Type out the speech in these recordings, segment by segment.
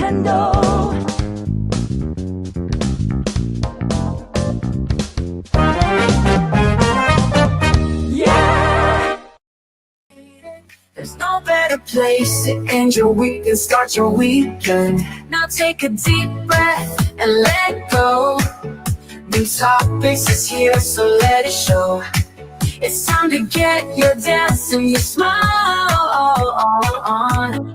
Nintendo. Yeah! There's no better place to end your week and start your weekend. Now take a deep breath and let go. Nintopics is here, so let it show. It's time to get your dance and your smile on.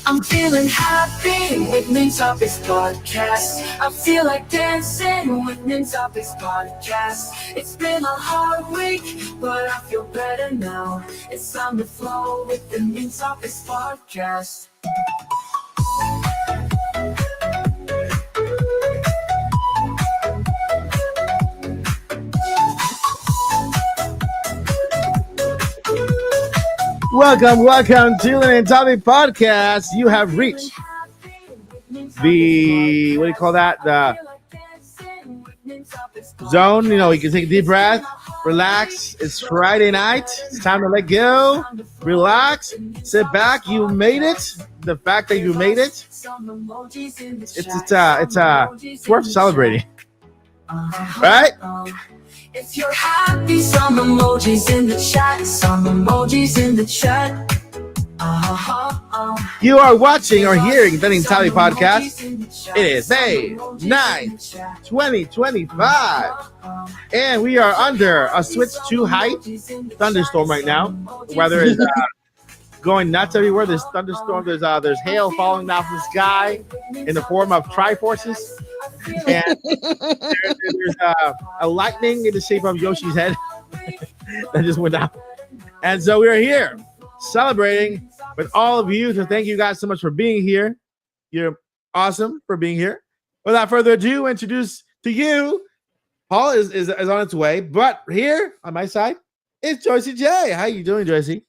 I'm feeling happy with Nintopics Podcast. I feel like dancing with Nintopics Podcast. It's been a hard week, but I feel better now. It's time to flow with the Nintopics Podcast. Welcome to the Nintopics Podcast. You have reached the, what do you call that? The zone. You know, you can take a deep breath, relax. It's Friday night. It's time to let go, relax, sit back. You made it. The fact that you made it, it's worth celebrating, right? If you're happy, some emojis in the chat. Some emojis in the chat. You are watching or hearing the Nintopics Podcast. It is May 9th, 2025. And we are under a switch to height thunderstorm right now. Weather is going nuts everywhere. There's thunderstorm. There's hail falling off the sky in the form of Triforces. And there's a lightning in the shape of Yoshi's head that just went out. And so we're here celebrating with all of you. So thank you guys so much for being here. You're awesome for being here. Without further ado, introduce to you, Paul is on its way. But here on my side is Joycey J. How you doing, Joycey?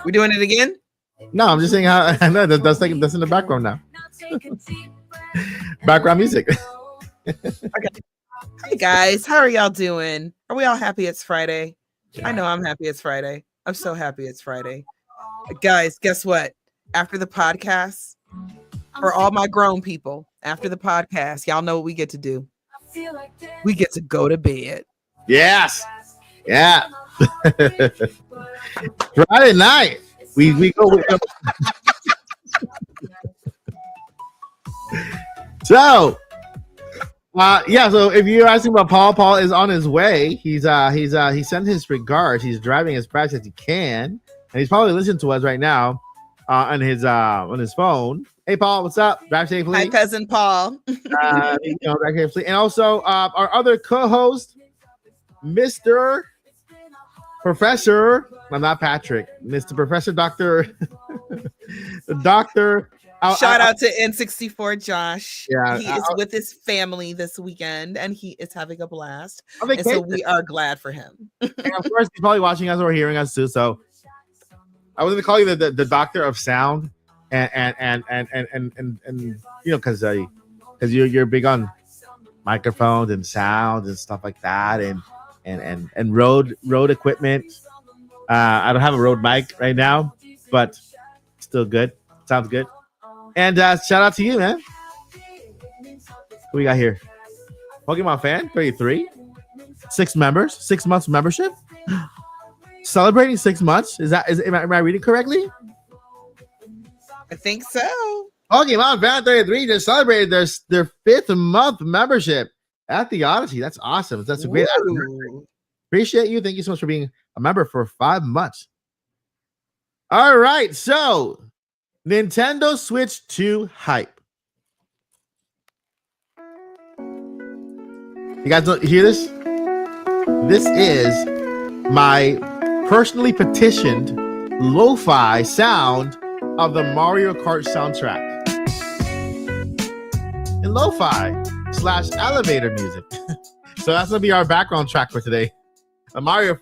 We doing it again? No, I'm just saying how I know that's in the background now. Background music. Okay. Hey guys, how are y'all doing? Are we all happy it's Friday? I know I'm happy it's Friday. I'm so happy it's Friday. Guys, guess what? After the podcast, for all my grown people, after the podcast, y'all know what we get to do. We get to go to bed. Yes. Yeah. Friday night. We go. So if you're asking about Paul is on his way. He sent his regards. He's driving as fast as he can, and he's probably listening to us right now on his phone. Hey, Paul, what's up? Drive safely. Hi, cousin Paul. Drive safely. And also our other co-host, Mr. Professor. I'm not Patrick. Mr. Professor Doctor. The doctor. Shout out to N64 Josh. Yeah, he is with his family this weekend, and he is having a blast. And so we are glad for him. And of course, he's probably watching us or hearing us too. So I was going to call you the doctor of sound, and you know, because you're big on microphones and sound and stuff like that, and road equipment. I don't have a road mic right now, but still good. Sounds good. And shout out to you, man. Who we got here? Pokemon fan 33, 6 members, 6 months membership. Celebrating 6 months. Am I reading correctly? I think so. Pokemon fan 33 just celebrated their 5th month membership at the Odyssey. That's awesome. That's a great. Appreciate you. Thank you so much for being a member for 5 months. All right, so Nintendo Switch 2 hype. You guys don't hear this? This is my personally petitioned lo-fi sound of the Mario Kart soundtrack. And lo-fi / elevator music. So that's gonna be our background track for today. Mario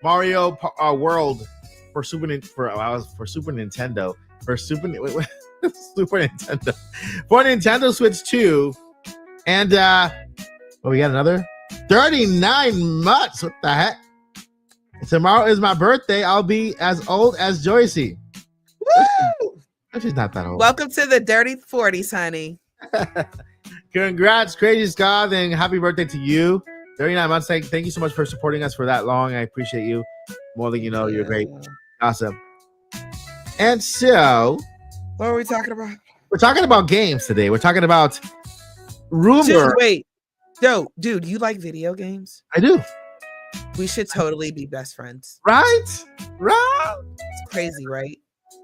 World for Super Nintendo. For Nintendo Switch 2. And we got another 39 months. What the heck? Tomorrow is my birthday. I'll be as old as Joycey. Woo! She's not that old. Welcome to the dirty 40s, honey. Congrats, Crazy Scott, and happy birthday to you. 39 months. Thank you so much for supporting us for that long. I appreciate you more than you know. You're great. Awesome. And so, what are we talking about? We're talking about games today. We're talking about rumor. Dude, wait. Yo, dude, you like video games? I do. We should totally be best friends. Right? Right? It's crazy, right?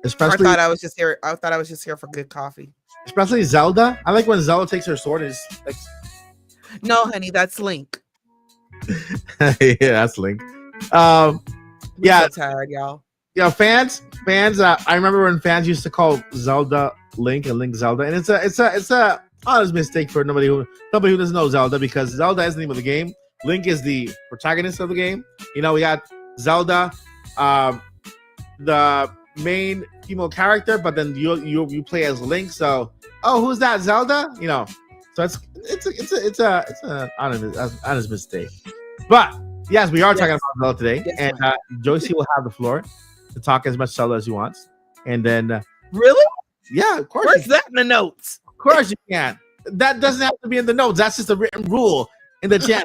Especially, I thought I was just here. I thought I was just here for good coffee. Especially Zelda. I like when Zelda takes her sword and is like. No, honey, that's Link. Yeah, that's Link. I'm yeah, so tired, y'all. Yeah, fans. I remember when fans used to call Zelda Link and Link Zelda, and it's a honest mistake for nobody who doesn't know Zelda, because Zelda is the name of the game. Link is the protagonist of the game. You know, we got Zelda, the main female character, but then you play as Link. So, who's that, Zelda? You know, so it's an honest mistake. But yes, we are talking about Zelda today, and Joycey will have the floor to talk as much Zelda as you want, and then really, yeah, of course. Where's that in the notes? Of course you can. That doesn't have to be in the notes. That's just a written rule in the chat.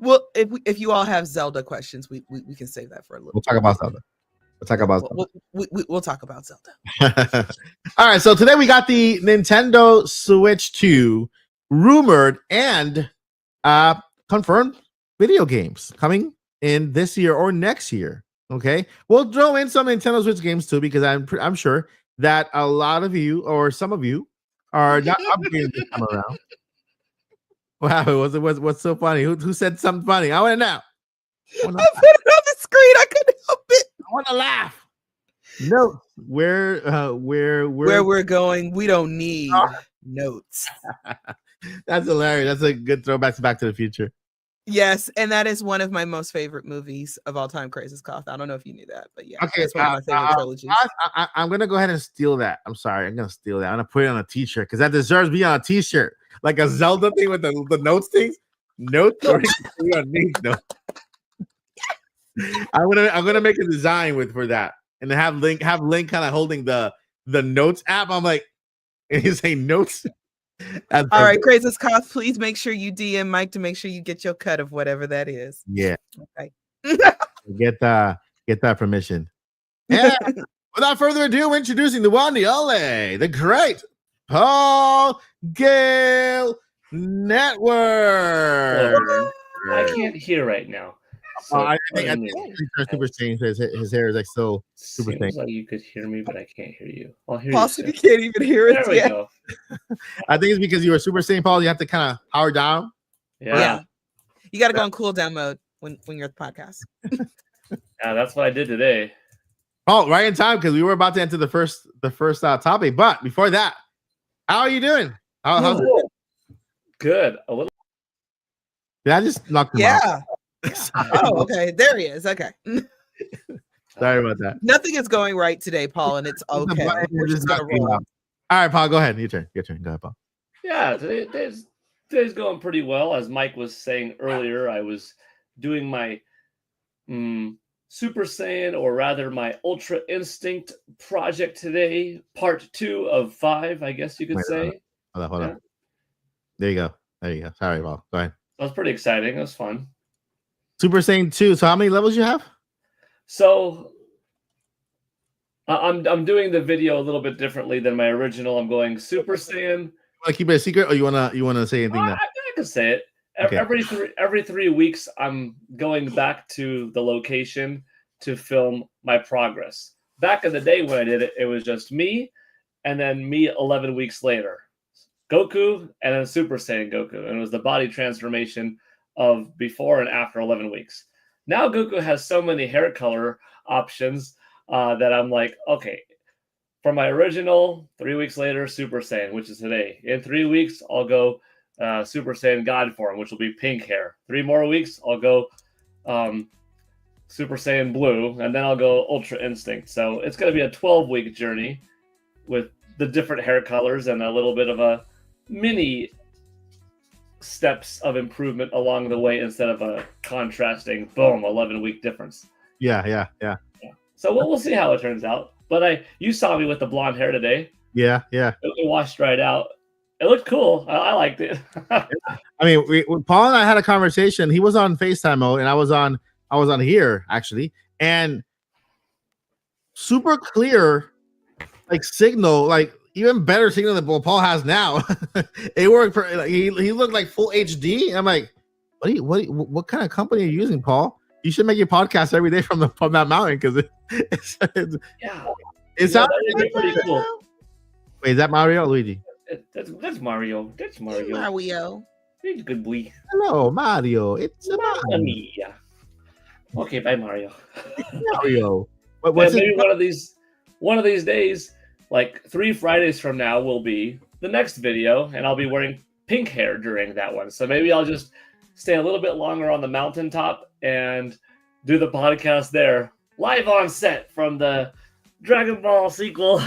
Well, if you all have Zelda questions, we can save that for a little. We'll talk about Zelda. We'll talk about Zelda. All right. So today we got the Nintendo Switch 2 rumored and confirmed video games coming in this year or next year. Okay, we'll throw in some Nintendo Switch games too, because I'm sure that a lot of you or some of you are not upgrading this time around. Wow, what's so funny? Who said something funny? I want to know. I put it on the screen. I couldn't help it. I want to laugh. No, where we're going, we don't need notes. That's hilarious. That's a good throwback to Back to the Future. Yes, and that is one of my most favorite movies of all time, Crazy Cough. I don't know if you knew that, but yeah, okay, it's one of my favorite trilogies. I'm gonna go ahead and steal that. I'm sorry, I'm gonna steal that. I'm gonna put it on a t-shirt because that deserves to be on a t-shirt, like a Zelda thing with the notes things. Notes or notes. I'm gonna make a design for that and have Link kind of holding the notes app. I'm like, and he's saying notes. All right, Crazy Cough, please make sure you DM Mike to make sure you get your cut of whatever that is. Yeah. Okay. get that permission. And without further ado, introducing the one, the only, the great Paul Gale Network. I can't hear right now. So I think super strange. His hair is like so super strange. Like you could hear me, but I can't hear you. I'll hear you can't even hear it. There we go. I think it's because you were super St. Paul. You have to kind of power down. Yeah. You got to go in cool down mode when you're at the podcast. Yeah, that's what I did today. Oh, right in time, because we were about to enter the first topic. But before that, how are you doing? How's it? Good. A little. Did I just knock him out? Oh, okay. There he is. Okay. Sorry about that. Nothing is going right today, Paul, and it's okay. We're just gonna roll. All right, Paul, go ahead. Your turn. Go ahead, Paul. Yeah, today's going pretty well. As Mike was saying earlier, I was doing my Super Saiyan, or rather my Ultra Instinct project today, part 2 of 5, I guess you could say. Hold on. There you go. Sorry, Paul. Go ahead. That was pretty exciting. It was fun. Super Saiyan 2. So how many levels you have? So I'm doing the video a little bit differently than my original. I'm going Super Saiyan. You want to keep it a secret, or you wanna say anything? I can say it. Okay. Every 3 weeks, I'm going back to the location to film my progress. Back in the day when I did it, it was just me, and then me 11 weeks later, Goku, and then Super Saiyan Goku, and it was the body transformation of before and after 11 weeks. Now Goku has so many hair color options that I'm like, okay, for my original, 3 weeks later, Super Saiyan, which is today. In 3 weeks, I'll go Super Saiyan God form, which will be pink hair. 3 more weeks, I'll go Super Saiyan Blue, and then I'll go Ultra Instinct. So it's going to be a 12-week journey with the different hair colors and a little bit of a mini steps of improvement along the way instead of a contrasting. Boom, 11-week difference. Yeah. So we'll see how it turns out. But you saw me with the blonde hair today. Yeah. It washed right out. It looked cool. I liked it. I mean, Paul and I had a conversation. He was on FaceTime mode, and I was on here actually, and super clear, like signal, like even better signal than what Paul has now. It worked. He looked like full HD. I'm like, what kind of company are you using, Paul? You should make your podcast every day from that mountain because it sounds pretty cool. Wait, is that Mario or Luigi? That's Mario. That's Mario. Mario. He's a good boy. Hello, Mario. It's Mario. Yeah. Okay, bye, Mario. Mario. Maybe one of these days, like 3 Fridays from now, will be the next video, and I'll be wearing pink hair during that one. So maybe I'll just stay a little bit longer on the mountaintop and do the podcast there, live on set from the Dragon Ball sequel.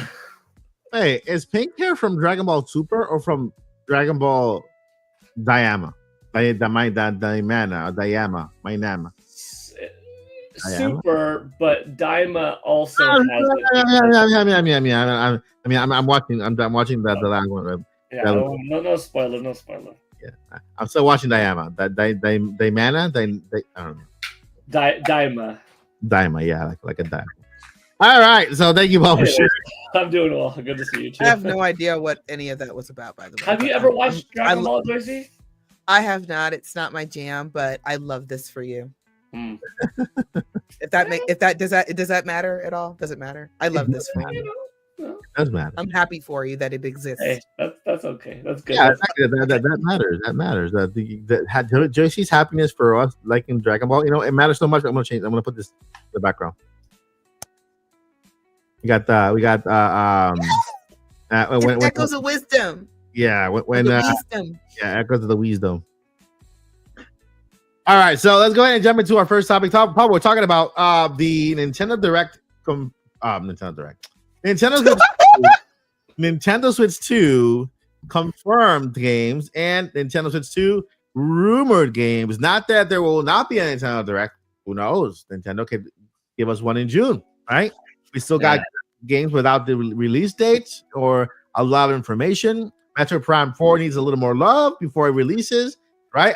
Hey, is pink hair from Dragon Ball Super or from Dragon Ball Dayama? Dayama. Super, but Daima also has it. I'm watching the last one. Right? Yeah, no spoiler. Yeah, I'm still watching Dayama. Daimana. I don't know. Daima, yeah, like a Daima. All right, so thank you all for sharing. I'm doing well. Good to see you too. I have no idea what any of that was about, by the way. Have you ever watched Dragon Ball, Joycey? I have not. It's not my jam, but I love this for you. Mm. Does that matter at all? Does it matter? I love this for you. It does matter. I'm happy for you that it exists. Hey, that's okay. That's good. Yeah, that matters. That matters. Joyce's happiness for us, like in Dragon Ball, it matters so much. I'm gonna put this in the background. Echoes of wisdom. Yeah, wisdom. Yeah, echoes of the wisdom. All right, so let's go ahead and jump into our first topic. Paul, we're talking about the Nintendo Direct. Nintendo Switch 2 confirmed games and Nintendo Switch 2 rumored games. Not that there will not be a Nintendo Direct. Who knows? Nintendo could give us one in June, right? We still got games without the release dates or a lot of information. Metro Prime 4 needs a little more love before it releases, right?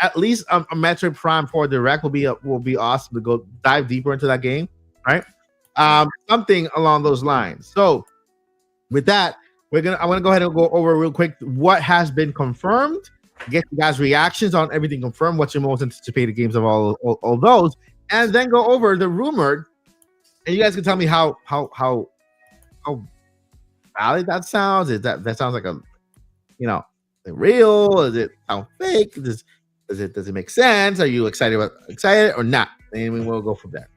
At least a Metro Prime 4 Direct will be awesome to go dive deeper into that game, right? Something along those lines. So with that, I want to go ahead and go over real quick what has been confirmed, get you guys reactions on everything confirmed, what's your most anticipated games of all those, and then go over the rumored. And you guys can tell me how valid that sounds. Is that sounds like real? Is it sound fake? Does it make sense? Are you excited or not? And we'll go from there.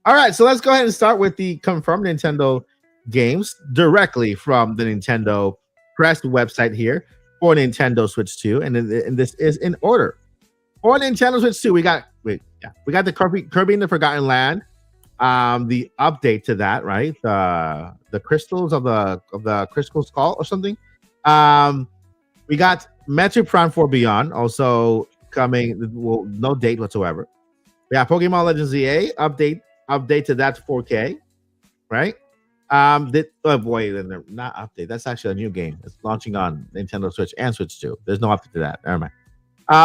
All right, so let's go ahead and start with the confirmed Nintendo games directly from the Nintendo Press website here for Nintendo Switch 2, and this is in order. For Nintendo Switch 2, we got the Kirby in the Forgotten Land. The update to that, right? The crystals of the Crystal Skull or something. We got Metro Prime 4 Beyond also coming. Well, no date whatsoever. We got Pokemon Legends ZA update to that to 4K, right? Not update. That's actually a new game. It's launching on Nintendo Switch and Switch 2. There's no update to that. Never mind.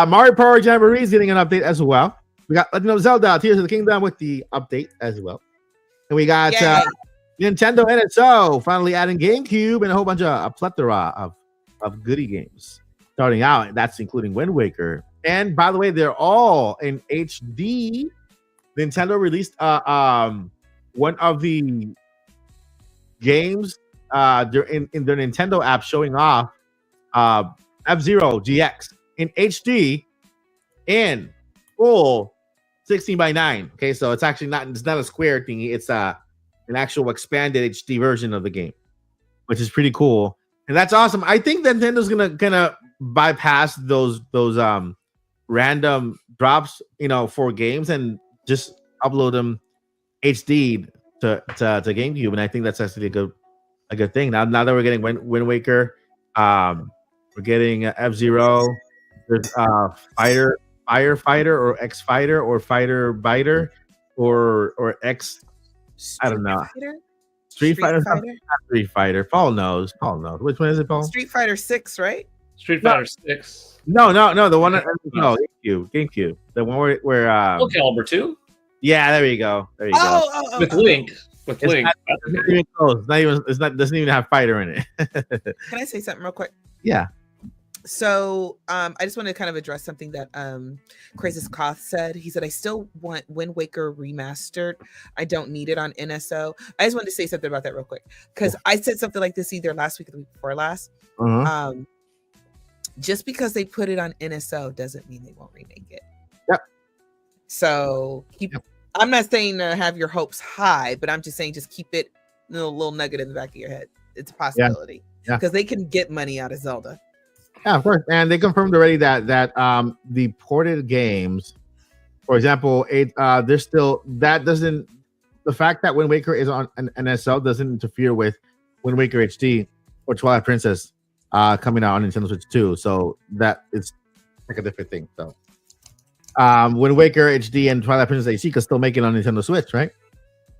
Mario Power Jamboree is getting an update as well. We got Legend of Zelda Tears of the Kingdom with the update as well. And we got Nintendo NSO finally adding GameCube and a whole bunch of a plethora of goodie games. Starting out, that's including Wind Waker. And by the way, they're all in HD. Nintendo released one of the games they're in their Nintendo app showing off F-Zero GX in HD in full 16:9. Okay, so it's actually not a square thingy. It's an actual expanded HD version of the game, which is pretty cool. And that's awesome. I think Nintendo's gonna bypass those random drops, for games and just upload them HD to GameCube. And I think that's actually a good thing. Now that we're getting Wind Waker, we're getting F-Zero. There's Fighter Firefighter or X Fighter or Fighter Biter or X. I don't know. Street Fighter. Street Fighter. Paul knows. Which one is it, Paul? Street Fighter 6, right? Street Fighter 6. No. The one that GameCube. The one where Soul Calibur 2. Yeah, there you go. With Link. With It's Link. not even close. Doesn't even have fighter in it. Can I say something real quick? Yeah. So I just want to kind of address something that Crazy Koth said. He said, I still want Wind Waker remastered. I don't need it on NSO. I just wanted to say something about that real quick. Because I said something like this either last week or the week before last. Uh-huh. Just because they put it on NSO doesn't mean they won't remake it. Yep. So I'm not saying to have your hopes high, but I'm just saying just keep it a little nugget in the back of your head. It's a possibility. Yeah. Because they can get money out of Zelda. Yeah, of course. And they confirmed already that the ported games, for example, there's still the fact that Wind Waker is on an NSL doesn't interfere with Wind Waker HD or Twilight Princess coming out on Nintendo Switch 2. So that it's like a different thing. So Wind Waker HD and Twilight Princess HD can still make it on Nintendo Switch, right?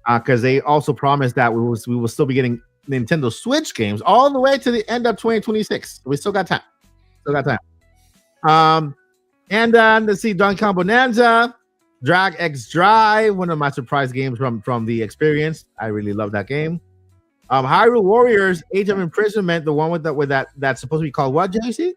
Because they also promised that we will still be getting Nintendo Switch games all the way to the end of 2026. We still got time. And then let's see, Donkey Kong Bonanza, Drag X Drive, one of my surprise games from the experience. I really love that game. Hyrule Warriors, Age of Imprisonment, the one with that's supposed to be called what, JC?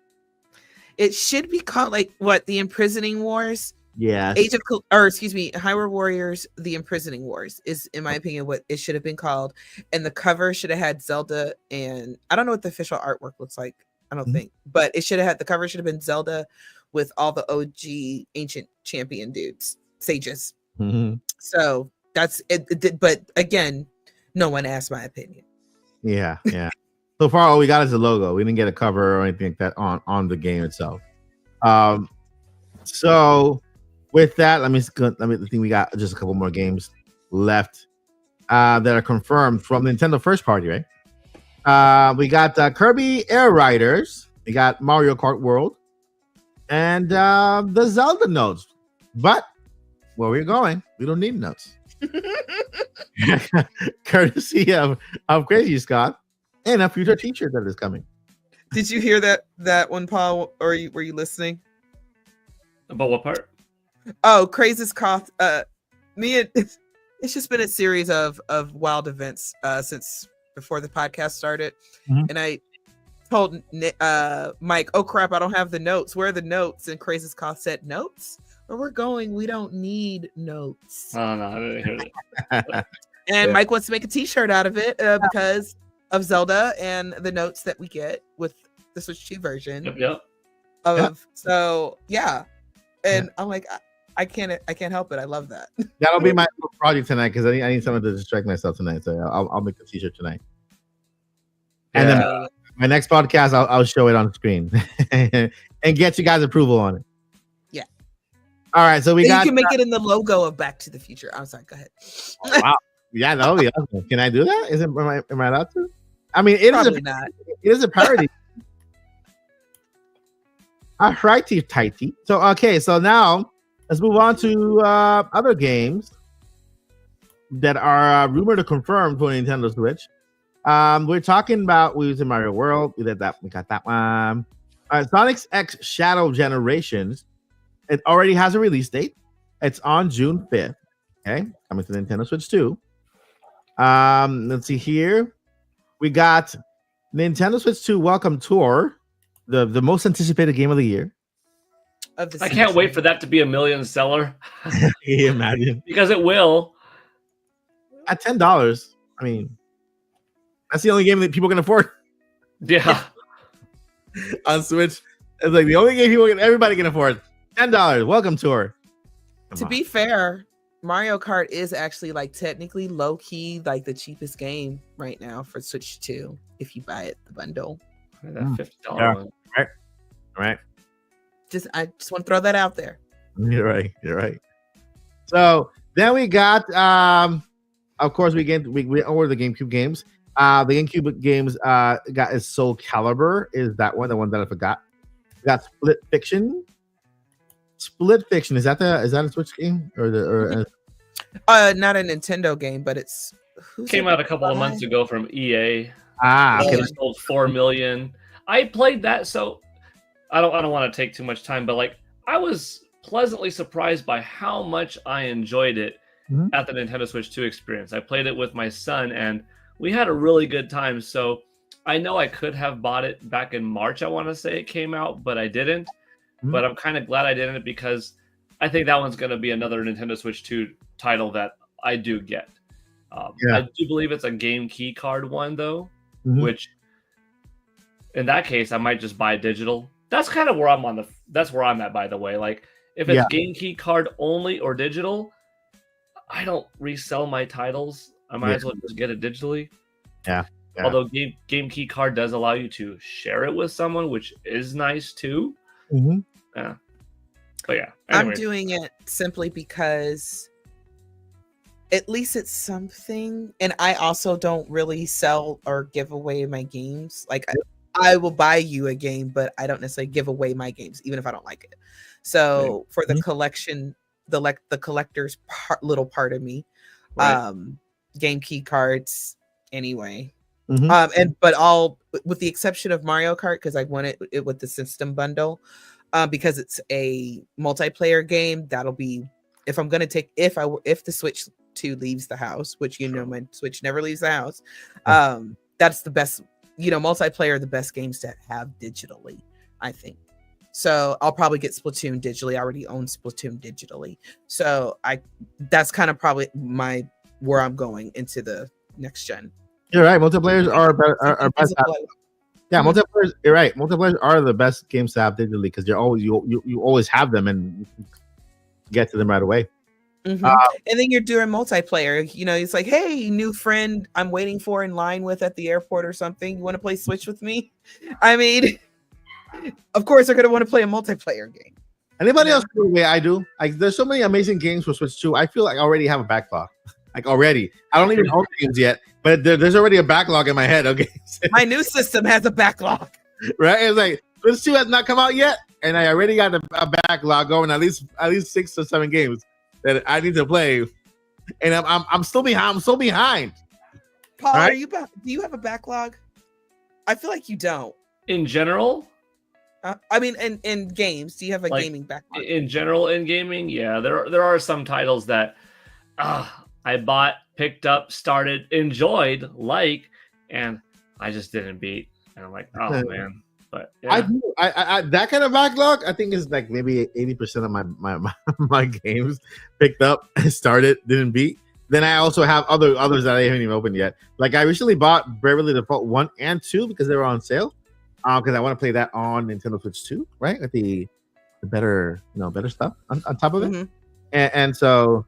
It should be called the Imprisoning Wars. Yeah. Hyrule Warriors, The Imprisoning Wars is, in my opinion, what it should have been called. And the cover should have had Zelda, and I don't know what the official artwork looks like. I don't think, but it should have had, the cover should have been Zelda with all the OG ancient champion dudes, sages. Mm-hmm. So that's it. But again, no one asked my opinion. Yeah. So far, all we got is the logo. We didn't get a cover or anything like that on the game itself. So with that, let me think we got just a couple more games left that are confirmed from Nintendo first party, right? We got Kirby Air Riders. We got Mario Kart World, and the Zelda notes. But where we're going, we don't need notes. Courtesy of Crazy Scott and a future teacher that is coming. Did you hear that one, Paul? Or were you listening? About what part? Oh, Crazy Scott. It's just been a series of wild events since before the podcast started. And I told Mike, oh crap, I don't have the notes. Where are the notes? And Crazy Scott said, notes? Where we're going, we don't need notes. Oh no, I didn't hear that. And Mike wants to make a t-shirt out of it because of Zelda and the notes that we get with the Switch 2 version. Yep. So yeah. And I'm like, I can't help it. I love that. That'll be my project tonight because I need someone to distract myself tonight. So I'll make the t-shirt tonight. And then my next podcast, I'll show it on screen and get you guys approval on it. Yeah. All right. So you can make it in the logo of Back to the Future. I'm sorry. Go ahead. Oh, wow. Yeah, that'll be awesome. Can I do that? Am I allowed to? I mean, it is a parody. All righty, tighty. So so now let's move on to other games that are rumored to confirm for Nintendo Switch. We're talking about we was in Mario World. We got that one. Sonic's X Shadow Generations. It already has a release date. It's on June 5th. Okay, coming to Nintendo Switch 2. Let's see here. We got Nintendo Switch 2 Welcome Tour, the most anticipated game of the year. I can't wait for that to be a million seller. Can you imagine? Because it will. At $10. I mean, that's the only game that people can afford. Yeah. On Switch. It's like the only game everybody can afford. $10. Welcome Tour. To be fair, Mario Kart is actually technically low key the cheapest game right now for Switch 2 if you buy it the bundle. That $50 one. Right. I just want to throw that out there. You're right. So then we got of course we ordered the GameCube games. The GameCube games got is Soul Calibur is that one, the one that I forgot. We got Split Fiction. Split Fiction, is that a Switch game or Not a Nintendo game, but it's Came out a couple of months ago from EA. okay. It sold 4 million. I played that, so I don't want to take too much time, but like I was pleasantly surprised by how much I enjoyed it at the Nintendo Switch 2 experience. I played it with my son, and we had a really good time. So I know I could have bought it back in March, I want to say it came out, but I didn't. But I'm kind of glad I didn't, because I think that one's going to be another Nintendo Switch 2 title that I do get. I do believe it's a game key card one, though, which in that case, I might just buy digital. That's kind of where that's where I'm at, by the way. Like, if it's game key card only or digital, I don't resell my titles. I might as well just get it digitally. Yeah. Although game key card does allow you to share it with someone, which is nice too. Yeah. But yeah, anyway. I'm doing it simply because at least it's something. And I also don't really sell or give away my games. Like, I will buy you a game, but I don't necessarily give away my games, even if I don't like it. So for the collection, the collector's little part of me, game key cards anyway. But all with the exception of Mario Kart, because I wanted it with the system bundle, because it's a multiplayer game. That'll be if I'm gonna take if the Switch 2 leaves the house, which my Switch never leaves the house. That's the best, multiplayer, the best games to have digitally, I think. So I'll probably get Splatoon digitally. I already own Splatoon digitally, so that's kind of probably where I'm going into the next gen. You're right. Multiplayers are better. Are best. Yeah, multiplayers. You're right. Multiplayers are the best games to have digitally, because you're always you always have them and you can get to them right away. And then you're doing multiplayer. It's like, hey, new friend, I'm waiting for in line with at the airport or something. You want to play Switch with me? I mean, of course, they're gonna want to play a multiplayer game. Anybody else feel the way I do? Like, there's so many amazing games for Switch 2. I feel like I already have a backlog. Like, already, I don't even own games yet, but there's already a backlog in my head. Okay, my new system has a backlog, right? It's like Switch 2 has not come out yet, and I already got a backlog going, at least 6 or 7 games that I need to play, and I'm still behind. I'm so behind. Paul, right? Do you have a backlog? I feel like you don't. In general, I mean, in games, do you have a gaming backlog? In general, in gaming, yeah, there are some titles that I bought, picked up, started, enjoyed, and I just didn't beat. And I'm like, oh man. But yeah. I do. I that kind of backlog, I think, is like maybe 80% of my games picked up, started, didn't beat. Then I also have others that I haven't even opened yet. Like, I recently bought Bravely Default 1 and 2 because they were on sale. Because I want to play that on Nintendo Switch 2, right? With the better stuff on top of it. And so.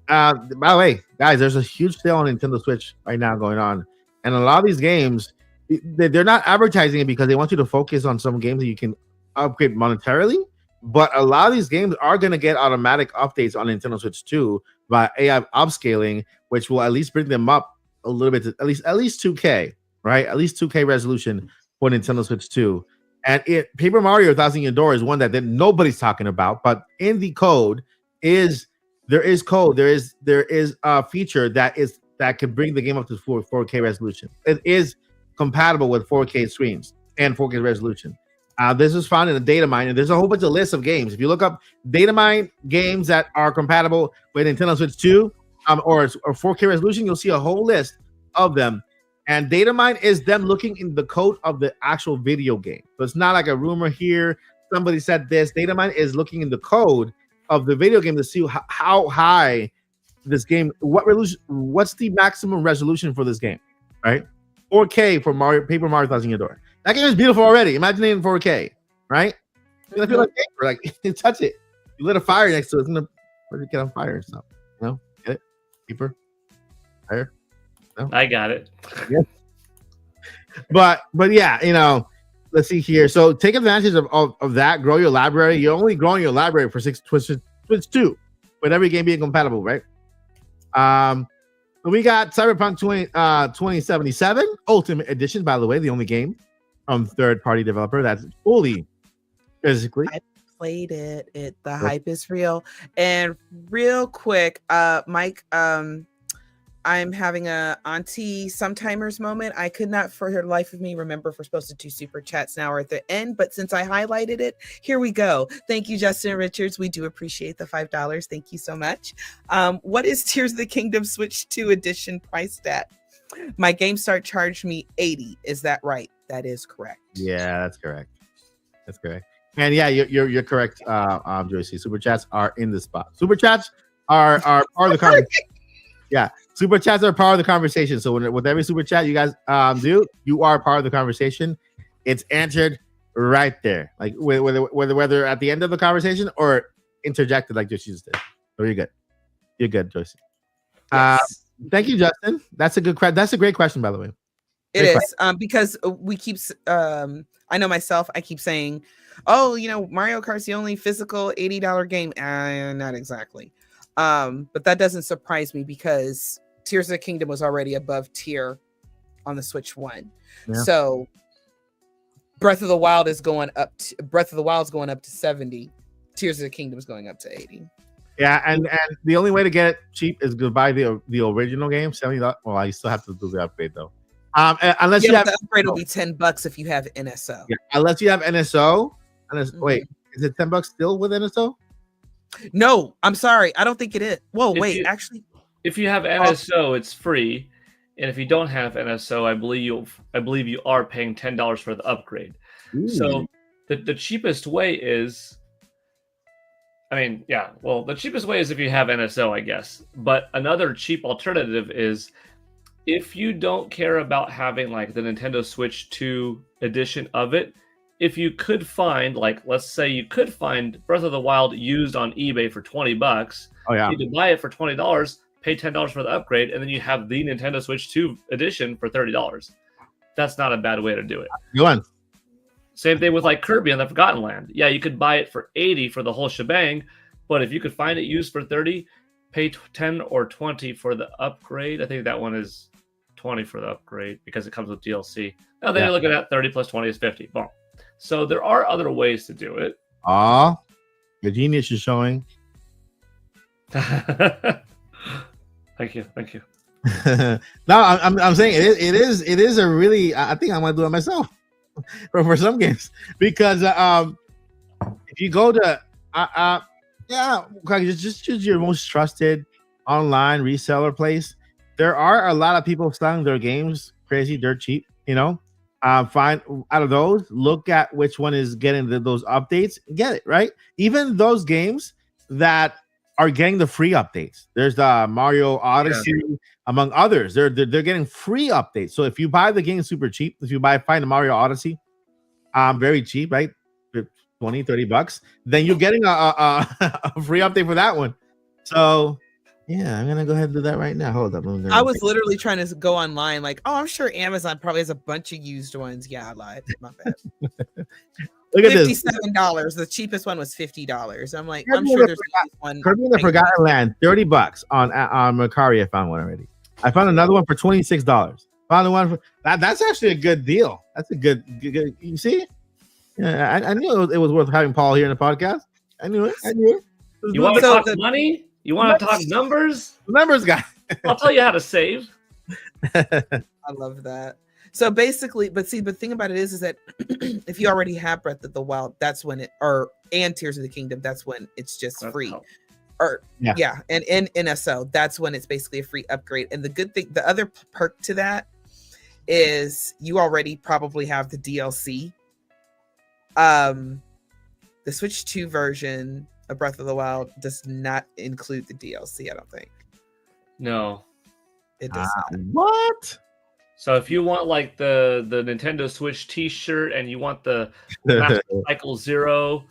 By the way, guys, there's a huge sale on Nintendo Switch right now going on, and a lot of these games, they're not advertising it because they want you to focus on some games that you can upgrade monetarily. But a lot of these games are going to get automatic updates on Nintendo Switch 2 by AI upscaling, which will at least bring them up a little bit to at least 2K, right? At least 2K resolution for Nintendo Switch 2. And Paper Mario 1000 Year Door is one that nobody's talking about, but in the code there is a feature that can bring the game up to 4K resolution. It is compatible with 4K screens and 4K resolution. This is found in a data mine, and there's a whole bunch of lists of games. If you look up data mine games that are compatible with Nintendo Switch 2 or 4K resolution, you'll see a whole list of them. And data mine is them looking in the code of the actual video game. So it's not like a rumor here. Somebody said this. Data mine is looking in the code of the video game to see how high this game, what's the maximum resolution for this game, right? 4K for Paper Mario 1000 Year Door. That game is beautiful already. Imagine it in 4K, right? It's gonna feel like paper. Like, you touch it, you lit a fire next to it, it's gonna get on fire and stuff. Get it? Paper, fire. No? I got it. Yeah. But yeah, let's see here. So take advantage of that. Grow your library. You're only growing your library for Switch 2, with every game being compatible, right? We got Cyberpunk 2077 Ultimate Edition, by the way, the only game from third-party developer that's fully physically played it. The hype is real. And real quick, Mike, I'm having a auntie sometimers moment. I could not for the life of me remember if we're supposed to do super chats now or at the end, but since I highlighted it, here we go. Thank you, Justin Richards. We do appreciate the $5. Thank you so much. What is Tears of the Kingdom Switch 2 edition priced at? My GameStart charged me $80. Is that right? That is correct. Yeah, that's correct. That's correct. And yeah, you're correct, Joycey. Super chats are in the spot. Super chats are part of the conversation. Yeah, super chats are part of the conversation. So with every super chat you guys do, you are part of the conversation. It's answered right there, like whether at the end of the conversation or interjected, like Joyce just did. So you're good. You're good, Joyce. Yes. Thank you, Justin. That's a good. That's a great question, by the way. It is because we keep. I know myself. I keep saying, "Oh, Mario Kart's the only physical $80 game." Not exactly. But that doesn't surprise me because Tears of the Kingdom was already above tier on the Switch 1. Yeah. So Breath of the Wild is going up. Breath of the Wild is going up to 70. Tears of the Kingdom is going up to 80. Yeah, and the only way to get it cheap is to buy the original game, $70. Well, you still have to do the upgrade though. Unless you have the upgrade will be $10 if you have NSO. Yeah, unless you have NSO. Wait, is it $10 still with NSO? No, I'm sorry. I don't think it is. Whoa, wait, actually. If you have NSO, it's free. And if you don't have NSO, I believe you are paying $10 for the upgrade. Ooh. So the cheapest way is, the cheapest way is if you have NSO, I guess. But another cheap alternative is if you don't care about having like the Nintendo Switch 2 edition of it, if you could find, let's say you could find Breath of the Wild used on eBay for $20. Oh yeah. You could buy it for $20, pay $10 for the upgrade, and then you have the Nintendo Switch 2 edition for $30. That's not a bad way to do it. Go on. Same thing with like Kirby and the Forgotten Land. Yeah, you could buy it for $80 for the whole shebang, but if you could find it used for $30, pay $10 or $20 for the upgrade. I think that one is $20 for the upgrade because it comes with DLC. Now then you're looking at 30 plus 20 is 50. Boom. So there are other ways to do it. The genius is showing. Thank you. No, I'm saying it is a really. I think I'm gonna do it myself for some games because if you go to just choose your most trusted online reseller place. There are a lot of people selling their games crazy dirt cheap. Find out of those, look at which one is getting those updates, get it right. Even those games that are getting the free updates. There's the Mario Odyssey, among others. They're getting free updates. So if you buy the game super cheap, if you find the Mario Odyssey, very cheap, right? $20-$30, then you're getting a free update for that one. So yeah, I'm gonna go ahead and do that right now. Hold up. I was literally trying to go online, like, I'm sure Amazon probably has a bunch of used ones. Yeah, I lied. My bad. Look at this. $57. The cheapest one was $50. I'm like, I'm sure there's one. Kirby in the Forgotten Land, $30 on Mercari. I found one already. I found another one for $26. Found one for that's actually a good deal. That's a good. You see? Yeah, I knew it was worth having Paul here in the podcast. I knew it. You want to talk money? You want to talk numbers? Numbers guy. I'll tell you how to save. I love that. So basically, but the thing about it is that if you already have Breath of the Wild, that's when and Tears of the Kingdom, that's when it's just free. And in NSO, that's when it's basically a free upgrade. And the good thing, the other perk to that is you already probably have the DLC. The Switch 2 version of Breath of the Wild does not include the DLC, I don't think. No. It does not. What? So if you want like the Nintendo Switch t-shirt and you want the Master Cycle Zero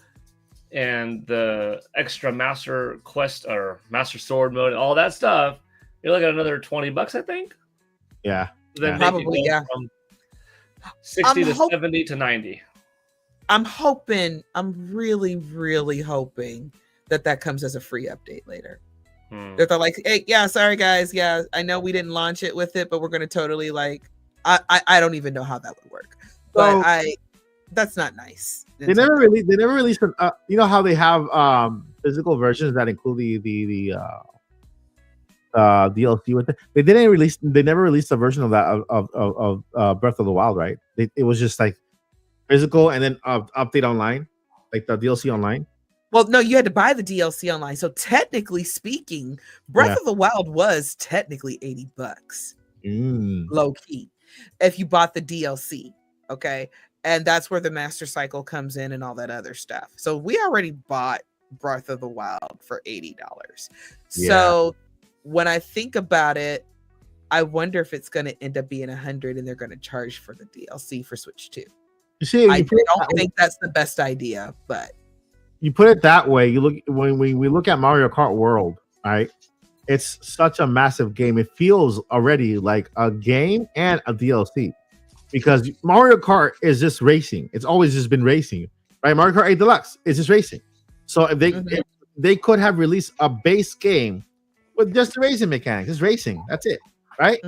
and the extra Master Quest or Master Sword mode, all that stuff, you're looking at another $20, I think. Yeah. Then probably, from 60 to 70 to 90. I'm really, really hoping that comes as a free update later. That they're like, hey, sorry guys, I know we didn't launch it with it, but we're gonna totally I don't even know how that would work. But that's not nice. They never released. They never released. You know how they have physical versions that include the DLC with it. They didn't release. They never released a version of that of Breath of the Wild, right? It was just like physical and then update online, like the DLC online. Well, no, you had to buy the DLC online. So technically speaking, Breath of the Wild was technically $80, low key, if you bought the DLC. Okay, and that's where the Master Cycle comes in and all that other stuff. So we already bought Breath of the Wild for $80. So when I think about it, I wonder if it's going to end up being $100 and they're going to charge for the DLC for Switch 2. You see, I don't think that's the best idea, but you put it that way. You look when we look at Mario Kart World, right? It's such a massive game. It feels already like a game and a DLC because Mario Kart is just racing. It's always just been racing, right? Mario Kart 8 Deluxe is just racing. So if they could have released a base game with just the racing mechanics, just racing. That's it, right?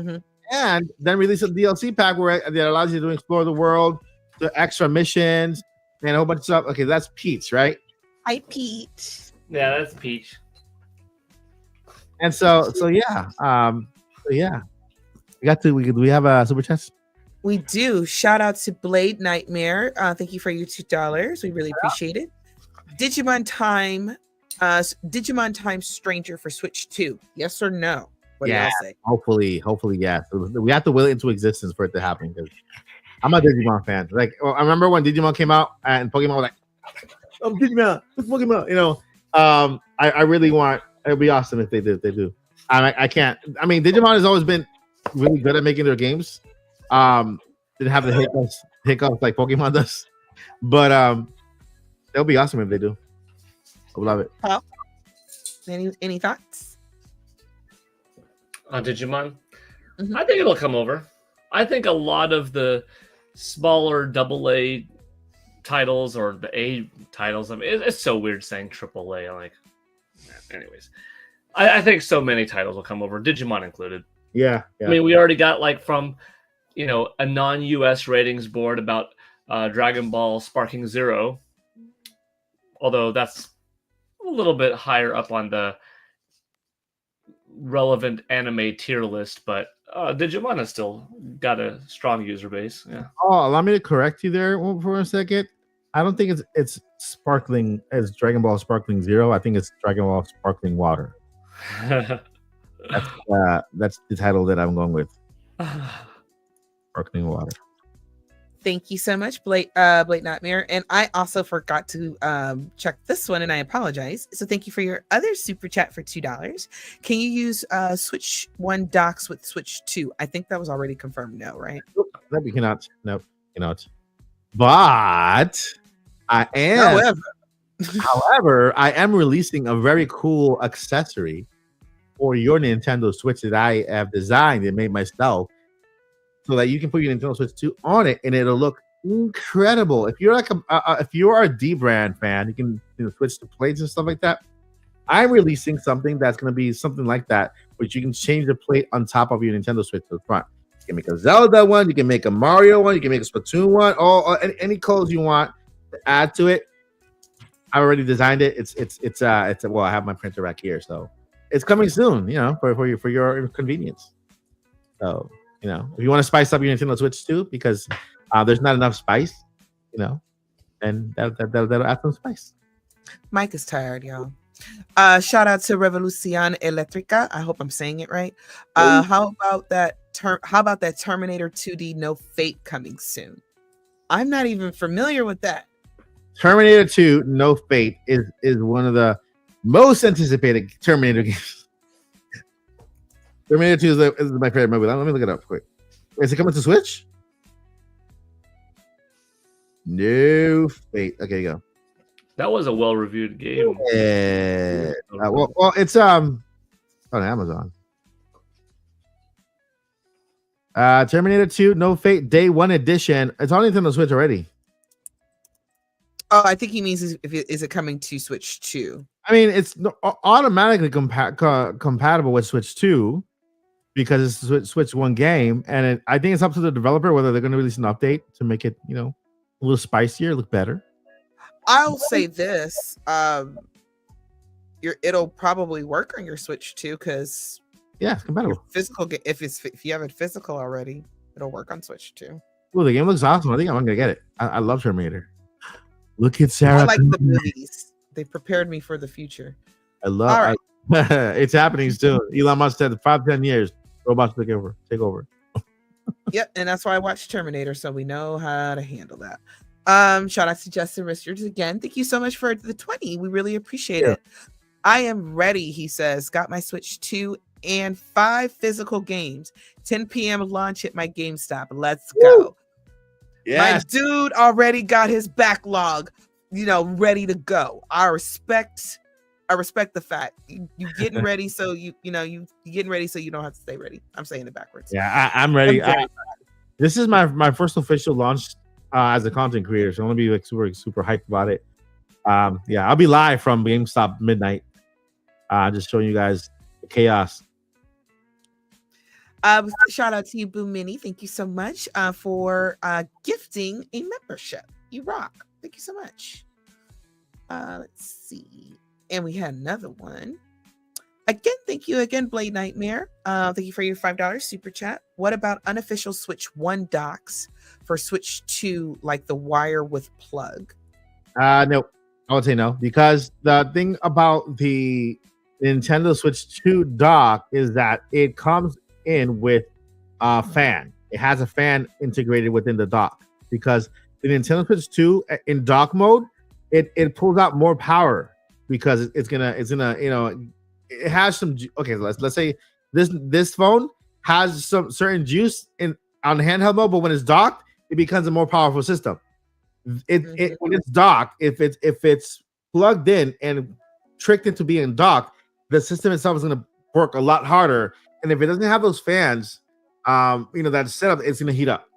And then release a DLC pack where that allows you to explore the world, the extra missions, and a whole bunch of stuff. Okay, that's Peach, right? Hi, Pete. Yeah, that's Peach. And so yeah. We have a super chat. We do. Shout out to Blade Nightmare. Thank you for your $2. We really appreciate it. Digimon Time Stranger for Switch 2. Yes or no? What do y'all say? Hopefully, yes. We have to will it into existence for it to happen because I'm a Digimon fan. Like, I remember when Digimon came out and Pokemon was like, "Oh, Digimon, it's Pokemon." You know, I really want. It'd be awesome if they do. I can't. I mean, Digimon has always been really good at making their games. Didn't have the hiccups like Pokemon does, but it'll be awesome if they do. I love it. Paul, any thoughts on Digimon? I think it'll come over. I think a lot of the smaller AA titles or the A titles. I mean, it's so weird saying AAA. I'm like, anyways, I think so many titles will come over, Digimon included. Yeah. I mean, we already got like from a non-US ratings board about Dragon Ball Sparking Zero, although that's a little bit higher up on the relevant anime tier list, but Digimon has still got a strong user base. Yeah. Oh, allow me to correct you there for a second. I don't think it's sparkling as Dragon Ball Sparkling Zero. I think it's Dragon Ball Sparkling Water. That's the title that I'm going with. Sparkling Water. Thank you so much, Blake Nightmare. And I also forgot to check this one, and I apologize. So thank you for your other super chat for $2. Can you use Switch 1 docks with Switch 2? I think that was already confirmed. No, right? Nope, you cannot. Nope, you cannot. But I am. However, I am releasing a very cool accessory for your Nintendo Switch that I have designed and made myself, so that you can put your Nintendo Switch 2 on it and it'll look incredible. If you're like if you are a D-brand fan, you can switch the plates and stuff like that. I'm releasing something that's going to be something like that, which you can change the plate on top of your Nintendo Switch to the front. You can make a Zelda one, you can make a Mario one, you can make a Splatoon one, or any codes you want to add to it. I already designed it. It's well, I have my printer rack here, so it's coming soon. For your convenience. So if you want to spice up your Nintendo Switch too, because there's not enough spice, and that'll add some spice. Mike is tired, y'all. Shout out to Revolucion Electrica. I hope I'm saying it right. How about that Terminator 2D No Fate coming soon? I'm not even familiar with that. Terminator 2 No Fate is one of the most anticipated Terminator games. Terminator 2 is my favorite movie. Let me look it up quick. Is it coming to Switch? No Fate. Okay, go. That was a well-reviewed game. Yeah. Well, it's on Amazon. Terminator 2 No Fate Day 1 Edition. It's on Nintendo Switch already. Oh, I think he means is it coming to Switch 2? I mean, it's automatically compatible with Switch 2 because it's Switch 1 game, and I think it's up to the developer whether they're going to release an update to make it, a little spicier, look better. I'll say this. It'll probably work on your Switch too, because Yeah, it's compatible. physical if you have it physical already, it'll work on Switch too. Well, the game looks awesome. I think I'm gonna get it. I love Terminator. Look at Sarah. I like the movies. They prepared me for the future. I love. All right. It's happening soon. Elon Musk said 5-10 years, robots take over. Yep, and that's why I watched Terminator, so we know how to handle that. Shout out to Justin Richards again. Thank you so much for the 20. We really appreciate it. I am ready, he says. Got my Switch 2 and 5 physical games. 10 p.m. launch at my GameStop. Let's go. My dude already got his backlog, ready to go. I respect the fact you getting ready, so you getting ready so you don't have to stay ready. I'm saying it backwards. Yeah, I'm ready. This is my first official launch as a content creator, so I'm gonna be like super super hyped about it. Yeah, I'll be live from GameStop midnight, just showing you guys the chaos. Shout out to you, Boo Mini. Thank you so much for gifting a membership. You rock. Thank you so much. Let's see. And we had another one. Again, thank you again, Blade Nightmare. Thank you for your $5 super chat. What about unofficial Switch 1 docks for Switch 2, like the wire with plug? No, I would say no, because the thing about the Nintendo Switch 2 dock is that it comes in with a fan. It has a fan integrated within the dock, because the Nintendo Switch 2 in dock mode, it pulls out more power, because it's gonna it has some. Okay, let's say this phone has some certain juice on handheld mode, but when it's docked, it becomes a more powerful system. When it's docked, if it's plugged in and tricked into being docked, the system itself is going to work a lot harder. And if it doesn't have those fans, that setup, it's going to heat up.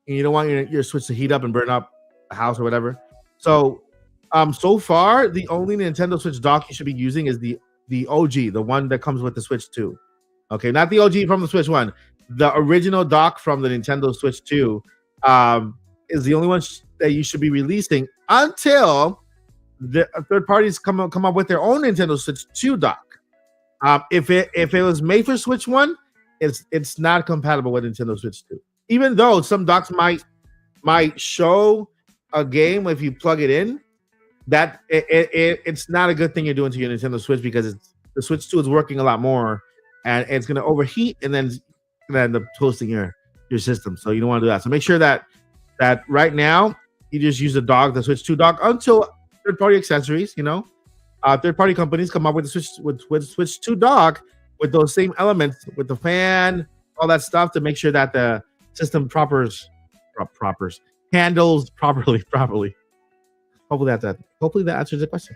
And you don't want your Switch to heat up and burn up a house or whatever. So far, the only Nintendo Switch dock you should be using is the OG, the one that comes with the Switch 2. Okay, not the OG from the Switch 1. The original dock from the Nintendo Switch 2 is the only one that you should be releasing until the third parties come up with their own Nintendo Switch 2 dock. If it was made for Switch 1, it's not compatible with Nintendo Switch 2. Even though some docks might show a game if you plug it in, that it's not a good thing you're doing to your Nintendo Switch, because the Switch 2 is working a lot more, and it's going to overheat and then end up toasting your system. So you don't want to do that. So make sure that right now you just use the Switch 2 dock until third-party accessories, third-party companies come up with the Switch 2 dock with those same elements, with the fan, all that stuff, to make sure that the system handles properly. Hopefully that answers the question.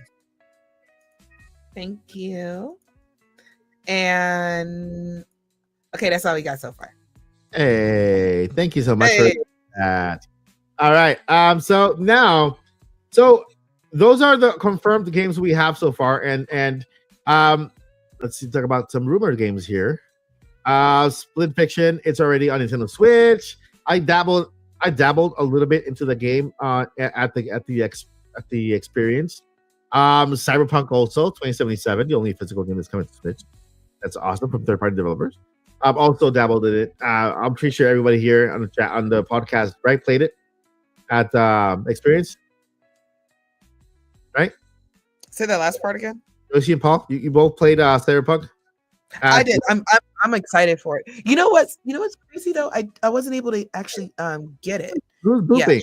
Thank you. And okay, that's all we got so far. Hey, thank you so much for that. All right. So those are the confirmed games we have so far, and let's talk about some rumored games here. Split Fiction, it's already on Nintendo Switch. I dabbled a little bit into the game at the experience. Cyberpunk also 2077, the only physical game that's coming to Switch. That's awesome, from third-party developers. I've also dabbled in it. I'm pretty sure everybody here on the chat, on the podcast, right, played it at experience, right? Say that last part again. Yoshi and Paul, you both played Cyberpunk. I did. I'm excited for it. You know what's crazy though? I wasn't able to actually get it. Who's booping?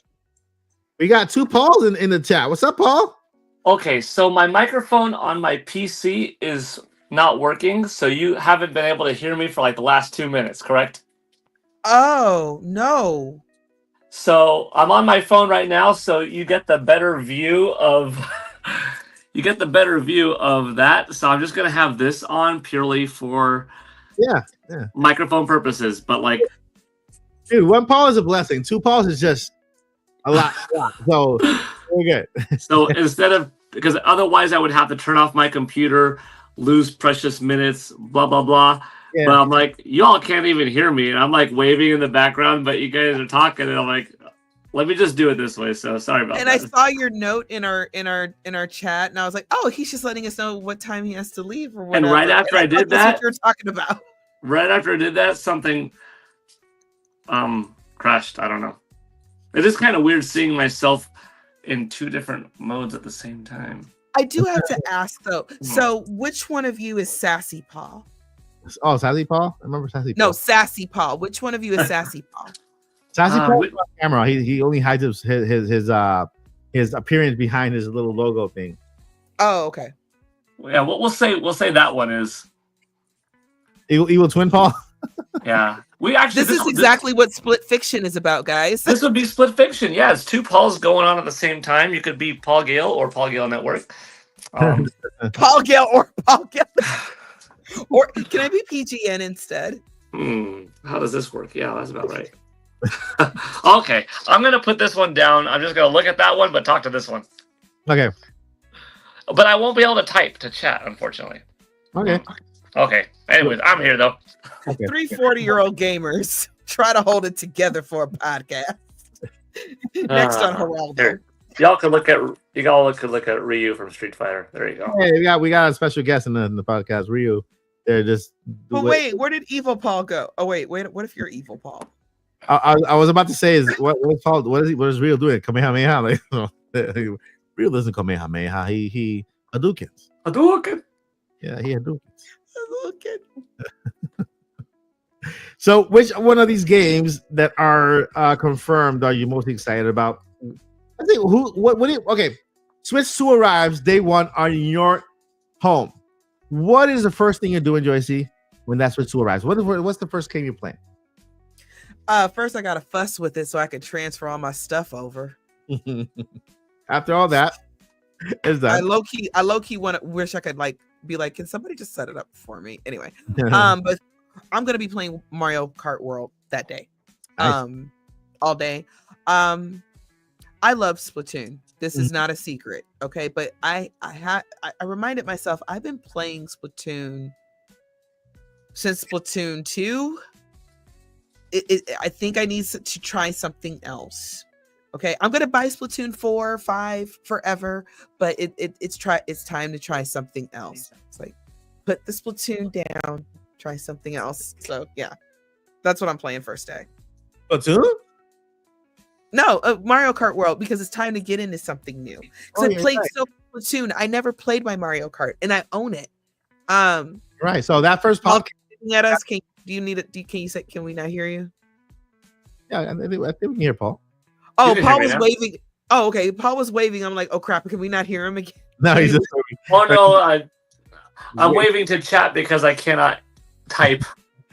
We got two Pauls in the chat. What's up, Paul? Okay, so my microphone on my PC is not working, so you haven't been able to hear me for like the last 2 minutes, correct? Oh, no. So I'm on my phone right now, so you get the better view of that. So I'm just gonna have this on purely for microphone purposes. But like, dude, one Paul is a blessing. Two Pauls is just a lot. So we're good. So instead of, because otherwise I would have to turn off my computer, lose precious minutes, blah blah blah. Yeah. But I'm like, y'all can't even hear me, and I'm like waving in the background, but you guys are talking, and I'm like, Let me just do it this way. So sorry about And that. I saw your note in our chat, and I was like, "Oh, he's just letting us know what time he has to leave or whatever." And right after I did that's that, what you're talking about. Right after I did that, something crashed. I don't know. It is kind of weird seeing myself in two different modes at the same time. I do have to ask though. So, which one of you is Sassy Paul? Oh, Sassy Paul. I remember Sassy Paul. No, Sassy Paul. Which one of you is Sassy Paul? Sassy Paul is on camera. He only hides his appearance behind his little logo thing. Oh, okay. Yeah, we'll say that one is Evil Twin Paul. Yeah, we actually. This is exactly what Split Fiction is about, guys. This would be Split Fiction. Yeah, it's two Pauls going on at the same time. You could be Paul Gale or Paul Gale Network. Paul Gale or Paul Gale. Or can I be PGN instead? How does this work? Yeah, that's about right. Okay, I'm gonna put this one down. I'm just gonna look at that one, but talk to this one. Okay. But I won't be able to type to chat, unfortunately. Okay. Okay. Anyways, I'm here though. Okay. 3 40-year-old gamers try to hold it together for a podcast. Next on Geraldo. Here. Y'all could look at Ryu from Street Fighter. There you go. Hey, we got a special guest in the podcast, Ryu. They're just. But wait, where did Evil Paul go? Oh wait, what if you're Evil Paul? I was about to say is what's Paul? What is Ryu doing? Kamehameha? Like, Ryu doesn't Kamehameha. He Hadoukens. Hadouken. Yeah, he Hadoukens. So, which one of these games that are confirmed are you most excited about? I think okay, Switch 2 arrives day one on your home. What is the first thing you're doing, Joycey, when that Switch 2 arrives? What's the first game you're playing? First I gotta fuss with it so I can transfer all my stuff over. After all that, is that I low key wish I could be like, can somebody just set it up for me? Anyway, but I'm gonna be playing Mario Kart World that day, nice. All day. I love Splatoon. This is not a secret, okay? But I reminded myself I've been playing Splatoon since Splatoon 2. I think I need to try something else. Okay, I'm gonna buy Splatoon 4, 5 forever, but it's time to try something else. It's like put the Splatoon down, try something else. So yeah, that's what I'm playing first day. Splatoon? No, Mario Kart World, because it's time to get into something new. Because I played so much Splatoon, I never played my Mario Kart, and I own it. Right. So that first podcast at us. Can you say? Can we not hear you? Yeah, I think we can hear Paul. Oh, Paul was waving. Oh, okay. Paul was waving. I'm like, oh crap! Can we not hear him again? No, he's just. Oh no, I'm waving to chat because I cannot type.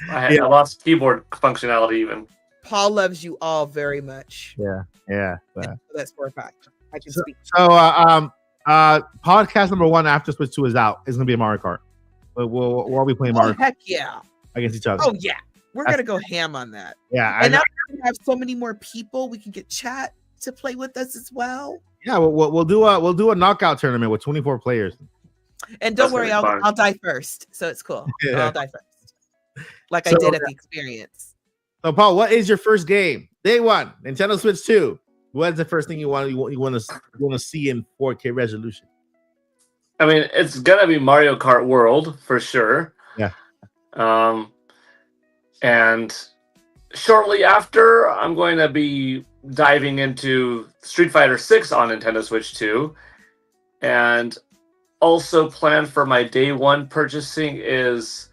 I lost keyboard functionality even. Paul loves you all very much. Yeah. That's for a fact. I can speak. So, podcast number 1 after Switch 2 is out is gonna be a Mario Kart. We'll all be playing Mario. Heck yeah! Against each other. Oh yeah, we're gonna go ham on that. Yeah, and now we have so many more people. We can get chat to play with us as well. Yeah, we'll do a knockout tournament with 24 players. And don't worry, I'll die first, so it's cool. Yeah. I'll die first, like I did at the experience. So, Paul, what is your first game? Day one, Nintendo Switch 2. What is the first thing you want to see in 4K resolution? I mean, it's gonna be Mario Kart World for sure. Yeah. And shortly after, I'm going to be diving into Street Fighter 6 on Nintendo Switch 2. And also planned for my day one purchasing is,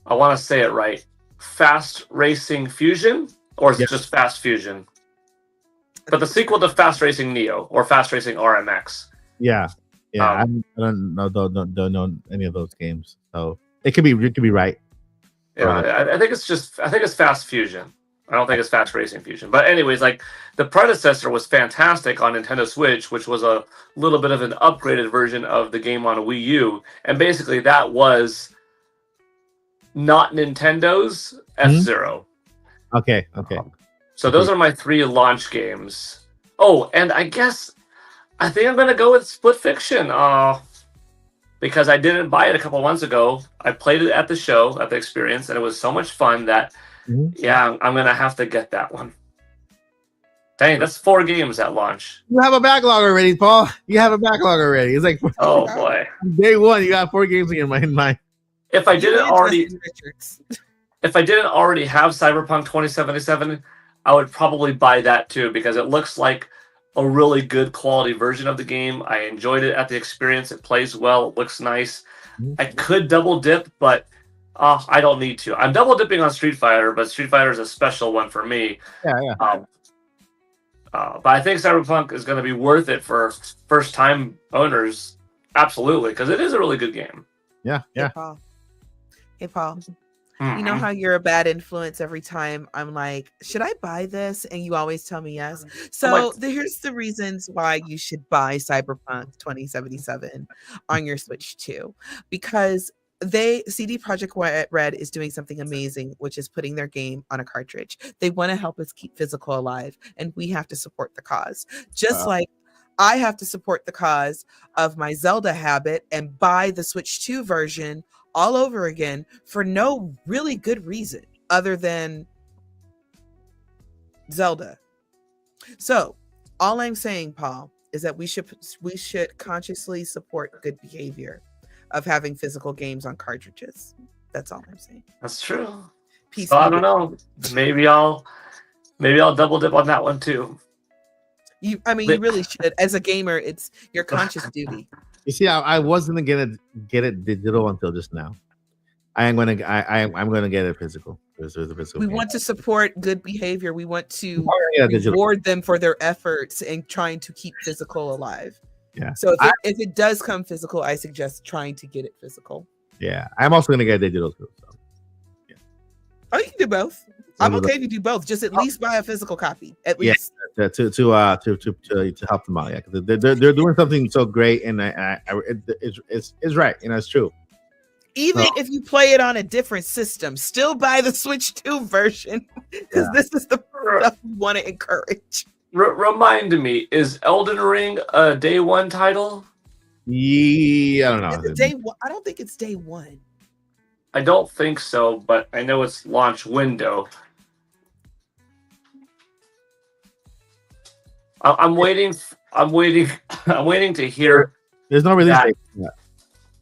I want to say it right, Fast Racing Fusion, or is it just Fast Fusion? But the sequel to Fast Racing Neo or Fast Racing RMX. Yeah. I don't know any of those games, so it could be right. Yeah, I think it's Fast Fusion. I don't think it's Fast Racing Fusion. But anyways, like the predecessor was fantastic on Nintendo Switch, which was a little bit of an upgraded version of the game on Wii U, and basically that was not Nintendo's F-Zero. Okay. So those are my 3 launch games. Oh, and I think I'm gonna go with Split Fiction. Because I didn't buy it a couple months ago. I played it at the show, at the experience, and it was so much fun that I'm gonna have to get that one. Dang, that's 4 games at launch. You have a backlog already, Paul. You have a backlog already. It's like Oh boy. day one, you got 4 games in your mind. If I didn't already, Richards. if I didn't already have Cyberpunk 2077, I would probably buy that too because it looks like a really good quality version of the game. I enjoyed it at the experience. It plays well. It looks nice. I could double dip, but I don't need to. I'm double dipping on Street Fighter, but Street Fighter is a special one for me. Yeah. But I think Cyberpunk is going to be worth it for first-time owners. Absolutely, because it is a really good game. Yeah. Hey, Paul. You know how you're a bad influence every time I'm like, should I buy this? And you always tell me yes. So here's the reasons why you should buy Cyberpunk 2077 on your Switch 2. Because CD Projekt Red is doing something amazing, which is putting their game on a cartridge. They want to help us keep physical alive, and we have to support the cause. Just like I have to support the cause of my Zelda habit and buy the Switch 2 version all over again for no really good reason other than Zelda. So all I'm saying, Paul, is that we should consciously support good behavior of having physical games on cartridges. That's all I'm saying. That's true. Peace. So I don't know. Maybe I'll double dip on that one too. You really should. As a gamer, it's your conscious duty. You see, I wasn't gonna get it digital until just now. I'm gonna get it physical. There's a physical We game. want to support good behavior. We want to Digital. reward them for their efforts in trying to keep physical alive. Yeah. So if it does come physical, I suggest trying to get it physical. Yeah, I'm also gonna get digital too. So. Oh, you can do both. I'm okay if you do both. Just at least buy a physical copy. At least. Yeah, to help them out. Yeah, because they're doing something so great, and it's right. It's true. Even if you play it on a different system, still buy the Switch 2 version because this is the stuff we want to encourage. Remind me, is Elden Ring a day one title? Yeah, I don't know. Is it day one? I don't think it's day one. I don't think so, but I know it's launch window. I'm waiting to hear. There's no release date.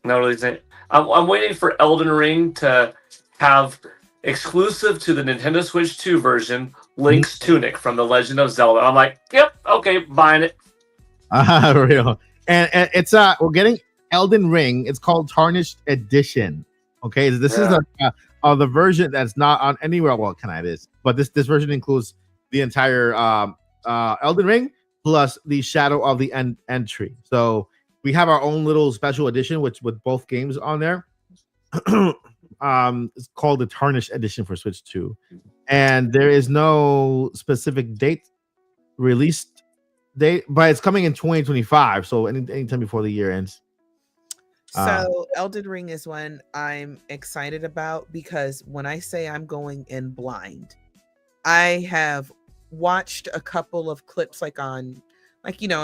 No release date. I'm waiting for Elden Ring to have exclusive to the Nintendo Switch 2 version, Link's Tunic from The Legend of Zelda. I'm like, yep, okay, buying it. Real. And it's we're getting Elden Ring. It's called Tarnished Edition. Okay, this is the version that's not on anywhere. Well, it is, but this version includes the entire Elden Ring plus the Shadow of the Entry. So we have our own little special edition, with both games on there. It's called the Tarnished Edition for Switch 2, and there is no specific release date, but it's coming in 2025. So anytime before the year ends. So Elden Ring is one I'm excited about because when I say I'm going in blind, I have watched a couple of clips on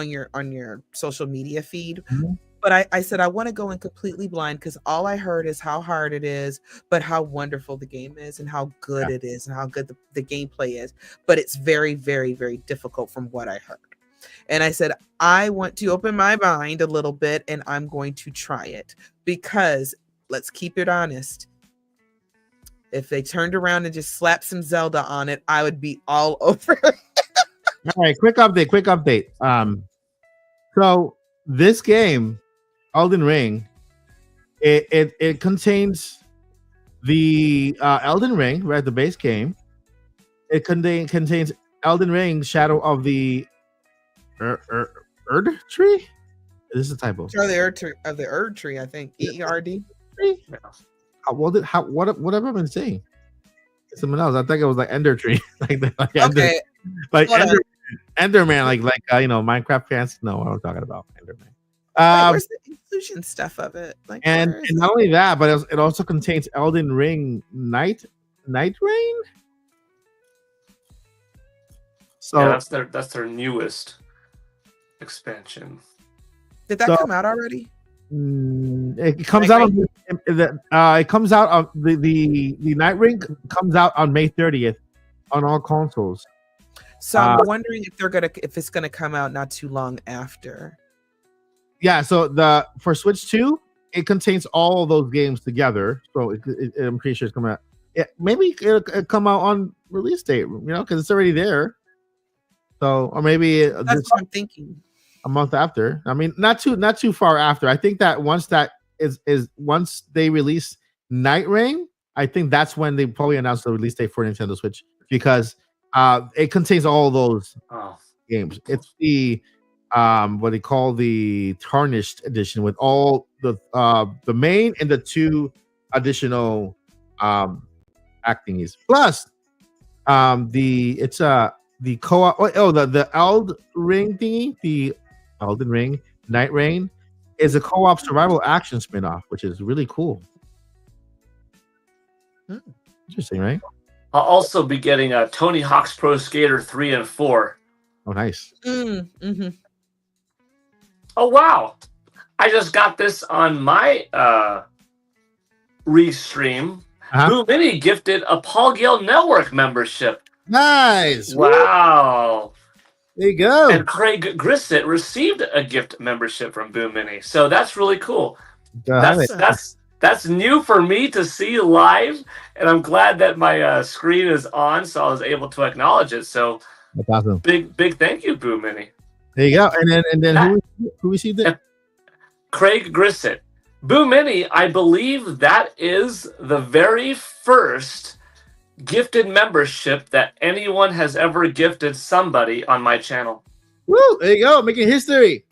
your social media feed. Mm-hmm. But I said I want to go in completely blind because all I heard is how hard it is, but how wonderful the game is and how good it is and how good the gameplay is. But it's very, very, very difficult from what I heard. And I said, I want to open my mind a little bit and I'm going to try it because let's keep it honest. If they turned around and just slapped some Zelda on it, I would be all over. All right, quick update. So this game, Elden Ring, it contains the Elden Ring, right? The base game. It contains Elden Ring, Shadow of the Erd Tree. This is a typo. Or the Erd Tree, I think. EERD. Whatever I've been saying. Someone else. I think it was like Ender Tree, Okay. Enderman, like Minecraft fans know what I'm talking about. Wait, Enderman. where's the inclusion stuff of it? And not only that, but it also contains Elden Ring Night Rain. So that's their newest expansion. Did that come out already? It comes out on it comes out on the Night Ring comes out on May 30th on all consoles. So I'm wondering if it's gonna come out not too long after. Yeah, so for Switch 2, it contains all of those games together. So I'm pretty sure it's coming out. Maybe it'll come out on release date, because it's already there. So, or maybe that's what I'm thinking. A month after. I mean, not too far after. I think that once they release Night Rain, I think that's when they probably announce the release date for Nintendo Switch, because it contains all those games. It's the what they call the Tarnished edition with all the main and the 2 additional actingies. Plus, the co-op. The Elden Ring thingy, the Elden Ring Night Rain, is a co-op survival action spin-off, which is really cool. Interesting, right? I'll also be getting Tony Hawk's Pro Skater 3 and 4. Oh, nice. Mm-hmm. Oh, wow. I just got this on my restream. Boo Mini gifted a Paul Gale Network membership. Nice. Wow. There you go. And Craig Grissett received a gift membership from Boo Mini. So that's really cool. That's new for me to see live, and I'm glad that my screen is on, so I was able to acknowledge it. So that's awesome. Big thank you, Boo Mini. There you go. And then who received it? Craig Grissett. Boo Mini, I believe that is the very first gifted membership that anyone has ever gifted somebody on my channel. Woo! There you go, making history.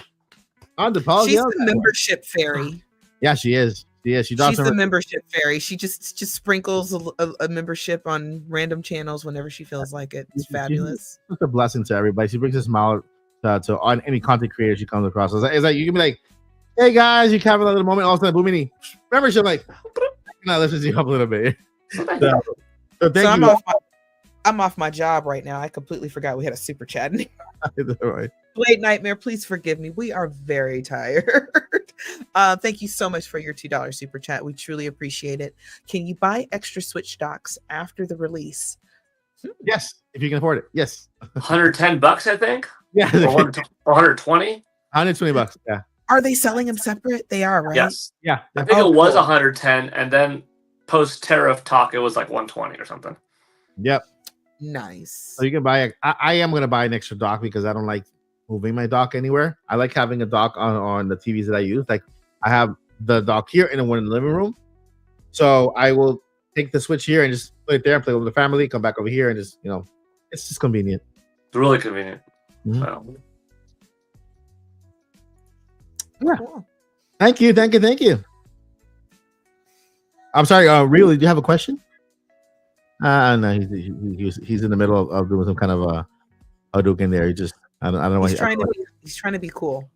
On the Paul She's Gale the membership fairy. Yeah, she is. She's the membership fairy. She just sprinkles a membership on random channels whenever she feels like it. It's fabulous. It's a blessing to everybody. She brings a smile to on any content creator she comes across. It's like you can be like, "Hey guys, you can have a little moment." All of a sudden, Boo Mini membership, like, lifts you up a little bit. So thank you. I'm off my job right now. I completely forgot we had a super chat. Right. Late Nightmare, please forgive me. We are very tired. Thank you so much for your $2 super chat. We truly appreciate it. Can you buy extra Switch docks after the release? Yes, if you can afford it. Yes. $110, I think. Yeah. Or 120. $120. Yeah. Are they selling them separate? They are, right? Yes. Yeah. I think it was 110, and then post tariff talk, it was like 120 or something. Yep. Nice. So you can buy I am going to buy an extra dock because I don't like moving my dock anywhere. I like having a dock on the TVs that I use. Like I have the dock here and then one in the living room. So I will take the Switch here and just put it there and play with the family, come back over here and just, it's just convenient. It's really convenient. Mm-hmm. Wow. Yeah. Cool. Thank you. I'm sorry, really, do you have a question? No, he's in the middle of doing some kind of Hadouken there. He just I don't know. He's trying to be cool,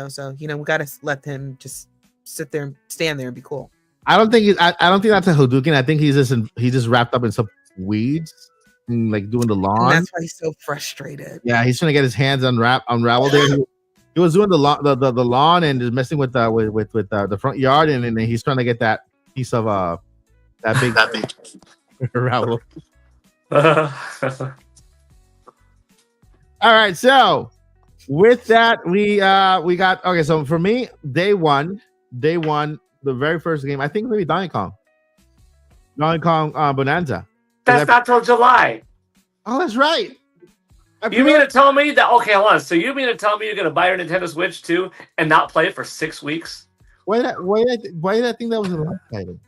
So we gotta let him just sit there and stand there and be cool. I don't think that's a Hadouken. I think he's just wrapped up in some weeds, and, like doing the lawn. And that's why he's so frustrated. Yeah, he's trying to get his hands unraveled there. He was doing the lawn and just messing with the front yard, and then he's trying to get that piece of that big ravel. All right, so with that, we got okay. So for me, day one, the very first game, I think maybe Donkey Kong Bonanza. That's not till July. Oh, that's right. You mean to tell me that? Okay, hold on. So you mean to tell me you're gonna buy your Nintendo Switch 2 and not play it for 6 weeks? Why did I think that was a launch title?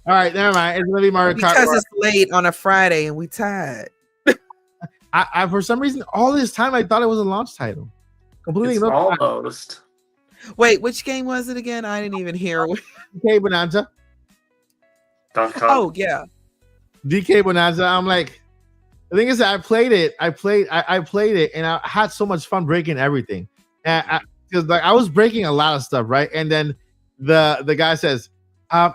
All right, never mind. It's gonna be Mario Kart. Because it's late on a Friday and we tired. I for some reason all this time I thought it was a launch title. Completely almost. Wait, which game was it again? I didn't even hear. DK Bonanza. Oh yeah, DK Bonanza. I'm like, the thing is, I played it, and I had so much fun breaking everything. And because I was breaking a lot of stuff, right? And then the guy says,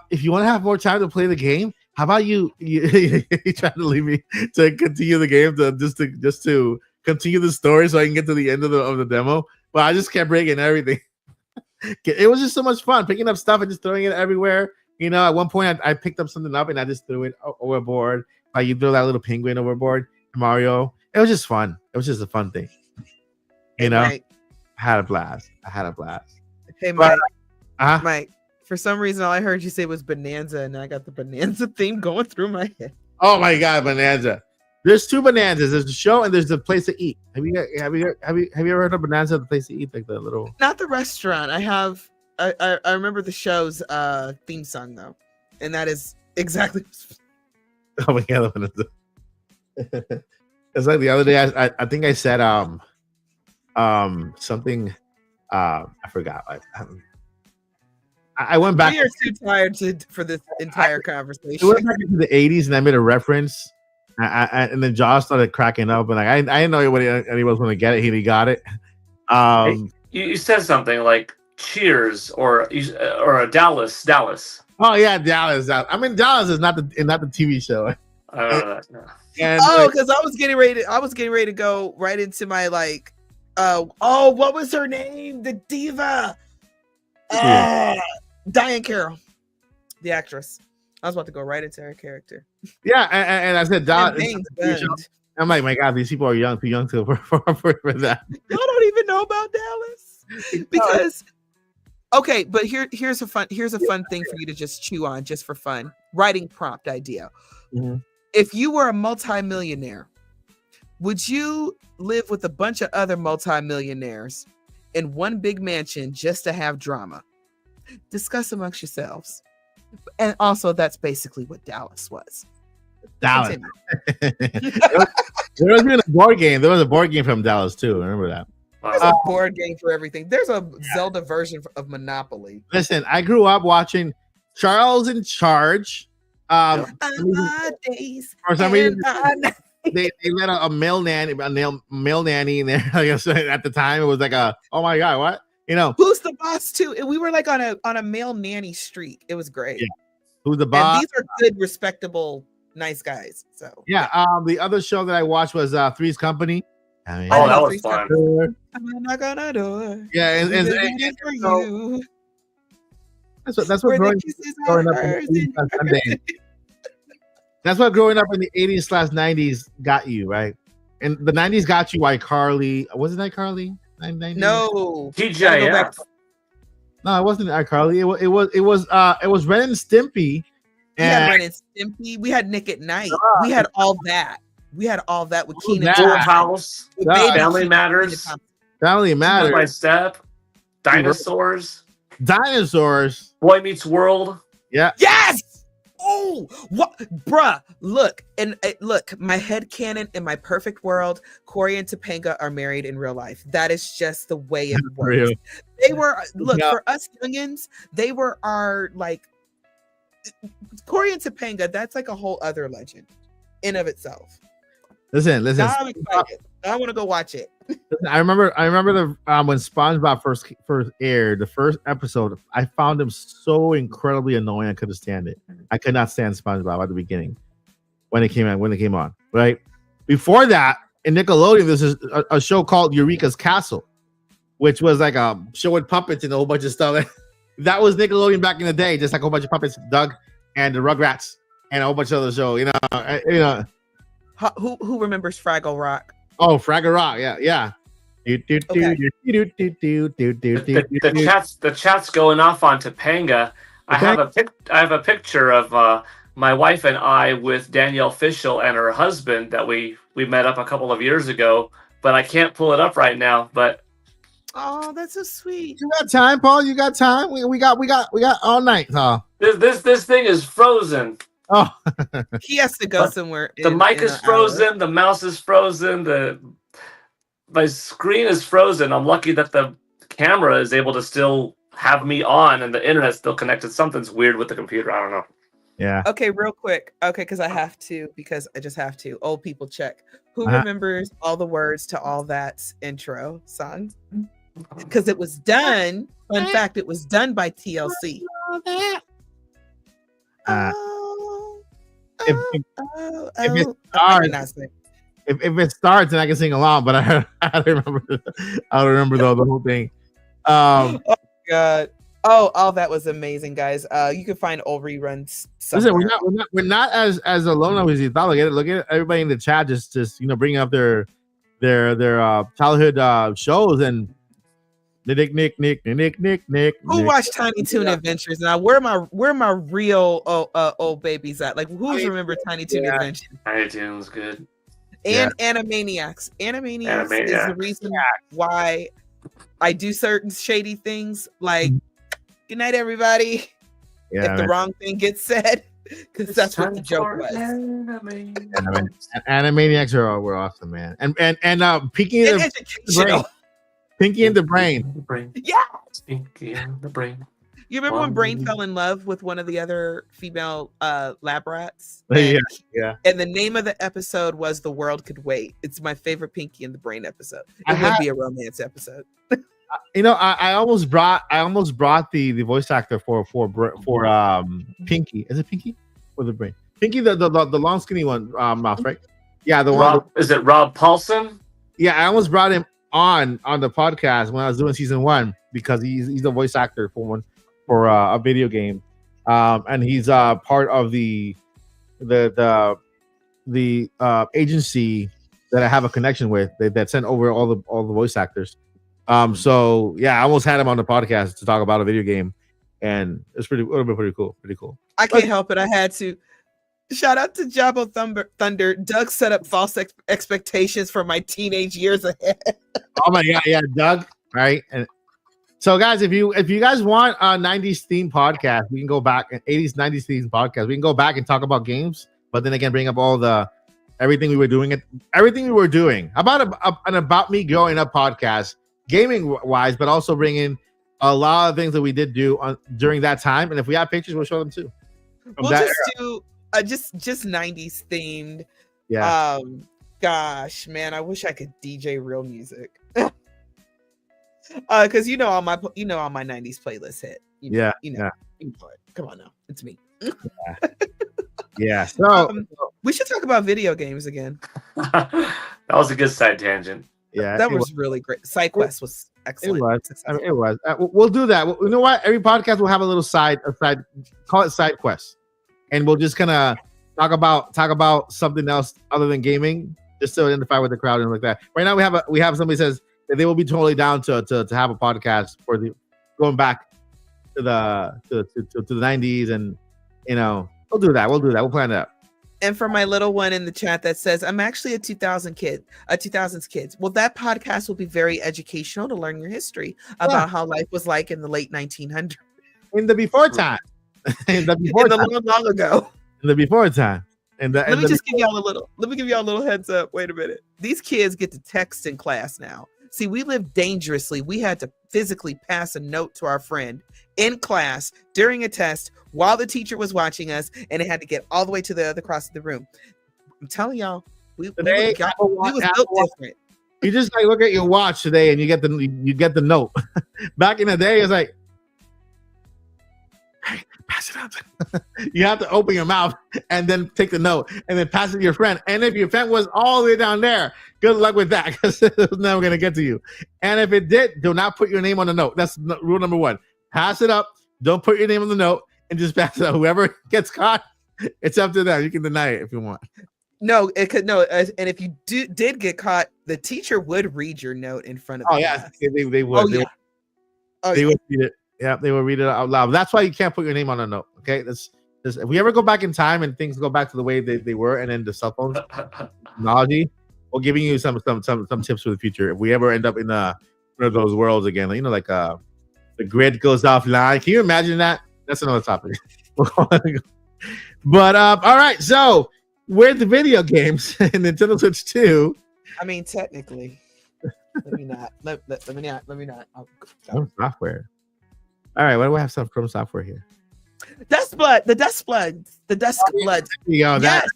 if you want to have more time to play the game, how about you trying to leave me to continue the game just to continue the story so I can get to the end of the demo. But I just kept breaking everything. It was just so much fun picking up stuff and just throwing it everywhere. At one point I picked up something up and I just threw it overboard. Like you throw that little penguin overboard. Mario. It was just fun. It was just a fun thing. You know, Mike, I had a blast. hey, But, Mike. Mike, for some reason, all I heard you say was Bonanza, and I got the Bonanza theme going through my head. oh my God, Bonanza! There's two Bonanzas. There's the show and there's the place to eat. Have you ever heard of Bonanza? The place to eat, like the little. Not the restaurant. I remember the show's theme song though, and that is exactly. Oh my God, Bonanza! It's like the other day. I think I said something. I forgot. I went back. We are too tired for this entire I conversation. went back into the '80s and I made a reference. And then Josh started cracking up, and like I didn't know anybody was going to get it. He got it. You said something like Cheers or a Dallas. Oh yeah, Dallas. I mean, Dallas is not the TV show. I don't know that. No. And Because I was getting ready to go right into my like. What was her name? The diva. Diane Carroll, the actress. I was about to go right into her character. yeah, and I said Dallas. Burned. I'm like, my God, these people are too young to perform for that. Y'all don't even know about Dallas because. Okay, but here's a fun thing for you to just chew on, just for fun. Writing prompt idea. Mm-hmm. If you were a multimillionaire, would you live with a bunch of other multimillionaires in one big mansion just to have drama? Discuss amongst yourselves. And also, that's basically what Dallas was. Dallas. There was even a board game. There was a board game from Dallas too. I remember that. There's a board game for everything. There's a Zelda version of Monopoly. Listen, I grew up watching Charles in Charge. For some reason, they let a male nanny in there. I guess at the time it was like oh my God, what? You know, Who's the Boss too? And we were like on a male nanny streak. It was great. Yeah. Who's the Boss? And these are good, respectable, nice guys. So yeah. The other show that I watched was Three's Company. That was fun. I'm not gonna do it. Yeah, and for so, you. That's what growing up in the 80s. That's what growing up in the 80s/90s got you, right? And the 90s got you iCarly. Wasn't iCarly? No. TGIF. No, it wasn't iCarly. It was Ren and Stimpy. We had Ren and Stimpy. We had Nick at Night. We had all that. We had all that with Keenan. Full House. Family Matters. Family Matters. My Step. Dinosaurs. Boy Meets World. Yeah. Yes. Oh, what, bruh? Look, my headcanon in my perfect world, Corey and Topanga are married in real life. That is just the way it works. They were for us youngins, they were our like Corey and Topanga. That's like a whole other legend in of itself. Listen. Now I'm excited. I want to go watch it. I remember the when SpongeBob first aired, the first episode. I found him so incredibly annoying. I couldn't stand it. I could not stand SpongeBob at the beginning when it came on. Right before that, in Nickelodeon, there's a show called Eureka's Castle, which was like a show with puppets and a whole bunch of stuff. That was Nickelodeon back in the day, just like a whole bunch of puppets, Doug and the Rugrats, and a whole bunch of other shows. Who remembers Fraggle Rock? Oh, Fraggle Rock, yeah. The chat's going off on Topanga. I have a picture of my wife and I with Danielle Fishel and her husband that we met up a couple of years ago, but I can't pull it up right now. But oh, that's so sweet. You got time, Paul? You got time? We got all night, huh? This thing is frozen. Oh, he has to go somewhere. The mic is frozen. The mouse is frozen. My screen is frozen. I'm lucky that the camera is able to still have me on and the internet's still connected. Something's weird with the computer. I don't know. Yeah. Okay, real quick. Okay, because I just have to. Old people check. Who remembers all the words to All That's intro song? Because it was done. Fun fact, it was done by TLC. If it starts, then I can sing along, but I don't remember. I don't remember the whole thing. Oh God! Oh, that was amazing, guys. You can find old reruns somewhere. Listen, we're not as alone as you thought. Look at everybody in the chat, just bringing up their childhood shows and Nick. Who watched Tiny Toon Adventures? Now, where my real old babies at? Like, who's remember Tiny Toon Adventures? Tiny Toon's good. And Animaniacs. Animaniacs is the reason why I do certain shady things. Like, good night, everybody. Yeah, if the wrong thing gets said, because that's what the joke was. Animaniacs were awesome, man. And Pinky and the Brain. Yeah. Pinky and the Brain. You remember when Brain fell in love with one of the other female lab rats? Yeah. And the name of the episode was "The World Could Wait." It's my favorite Pinky and the Brain episode. It would be a romance episode. I almost brought the voice actor for Pinky. Is it Pinky or the Brain? Pinky, the long skinny one, mouth, right? Yeah, the one. Is it Rob Paulson? Yeah, I almost brought him on the podcast when I was doing season 1 because he's a voice actor for a video game, and he's part of the agency that I have a connection with that sent over all the voice actors. So yeah, I almost had him on the podcast to talk about a video game, and it would have been pretty cool. I can't help it. I had to. Shout out to Jabo Thunder. Doug set up false expectations for my teenage years ahead. Oh my god, yeah, Doug, right? And so guys, if you guys want a 90s theme podcast, we can go back, an 80s 90s theme podcast. We can go back and talk about games, but then again bring up all everything we were doing about an About Me Growing Up podcast, gaming wise, but also bringing a lot of things that we did do during that time. And if we have pictures, we'll show them too. We'll just do just 90s themed. Yeah. Gosh, man, I wish I could DJ real music. Because all my 90s playlist hit. Yeah. Come on now, it's me. Yeah. So we should talk about video games again. That was a good side tangent. Yeah, that was really great. SideQuest was excellent. It was. We'll do that. You know what? Every podcast will have a little side. Call it side quest, and we'll just kind of talk about something else other than gaming, just to identify with the crowd and like that. Right now, we have somebody says that they will be totally down to have a podcast for going back to the 90s, and we'll do that. We'll plan that. And for my little one in the chat that says, I'm actually a 2000s kid. Well, that podcast will be very educational to learn your history about how life was like in the late 1900s. In the before time. long ago. In the before time. Let me give y'all a little heads up. Wait a minute. These kids get to text in class now. See, we lived dangerously. We had to physically pass a note to our friend in class during a test while the teacher was watching us, and it had to get all the way to the other across the room. I'm telling y'all, we was built different. You just look at your watch today, and you get the note. Back in the day, it's like, hey, pass it up. You have to open your mouth and then take the note, and then pass it to your friend. And if your friend was all the way down there, good luck with that, because it was never going to get to you. And if it did, do not put your name on the note. That's rule number 1. Pass it up. Don't put your name on the note. And just pass it out. Whoever gets caught, it's up to them. You can deny it if you want. No, it could no. And if you did get caught, the teacher would read your note in front of. Oh yeah, they would. They would read it. Yeah, they will read it out loud. That's why you can't put your name on a note. Okay, that's if we ever go back in time and things go back to the way they were, and then the cell phone technology, we're giving you some tips for the future. If we ever end up in one of those worlds again, like the grid goes offline. Can you imagine that? That's another topic. But all right, so we're the video games in Nintendo Switch 2. I mean, technically, let me not. From software. All right, what do we have from software here? The Dusk Blood. Yes.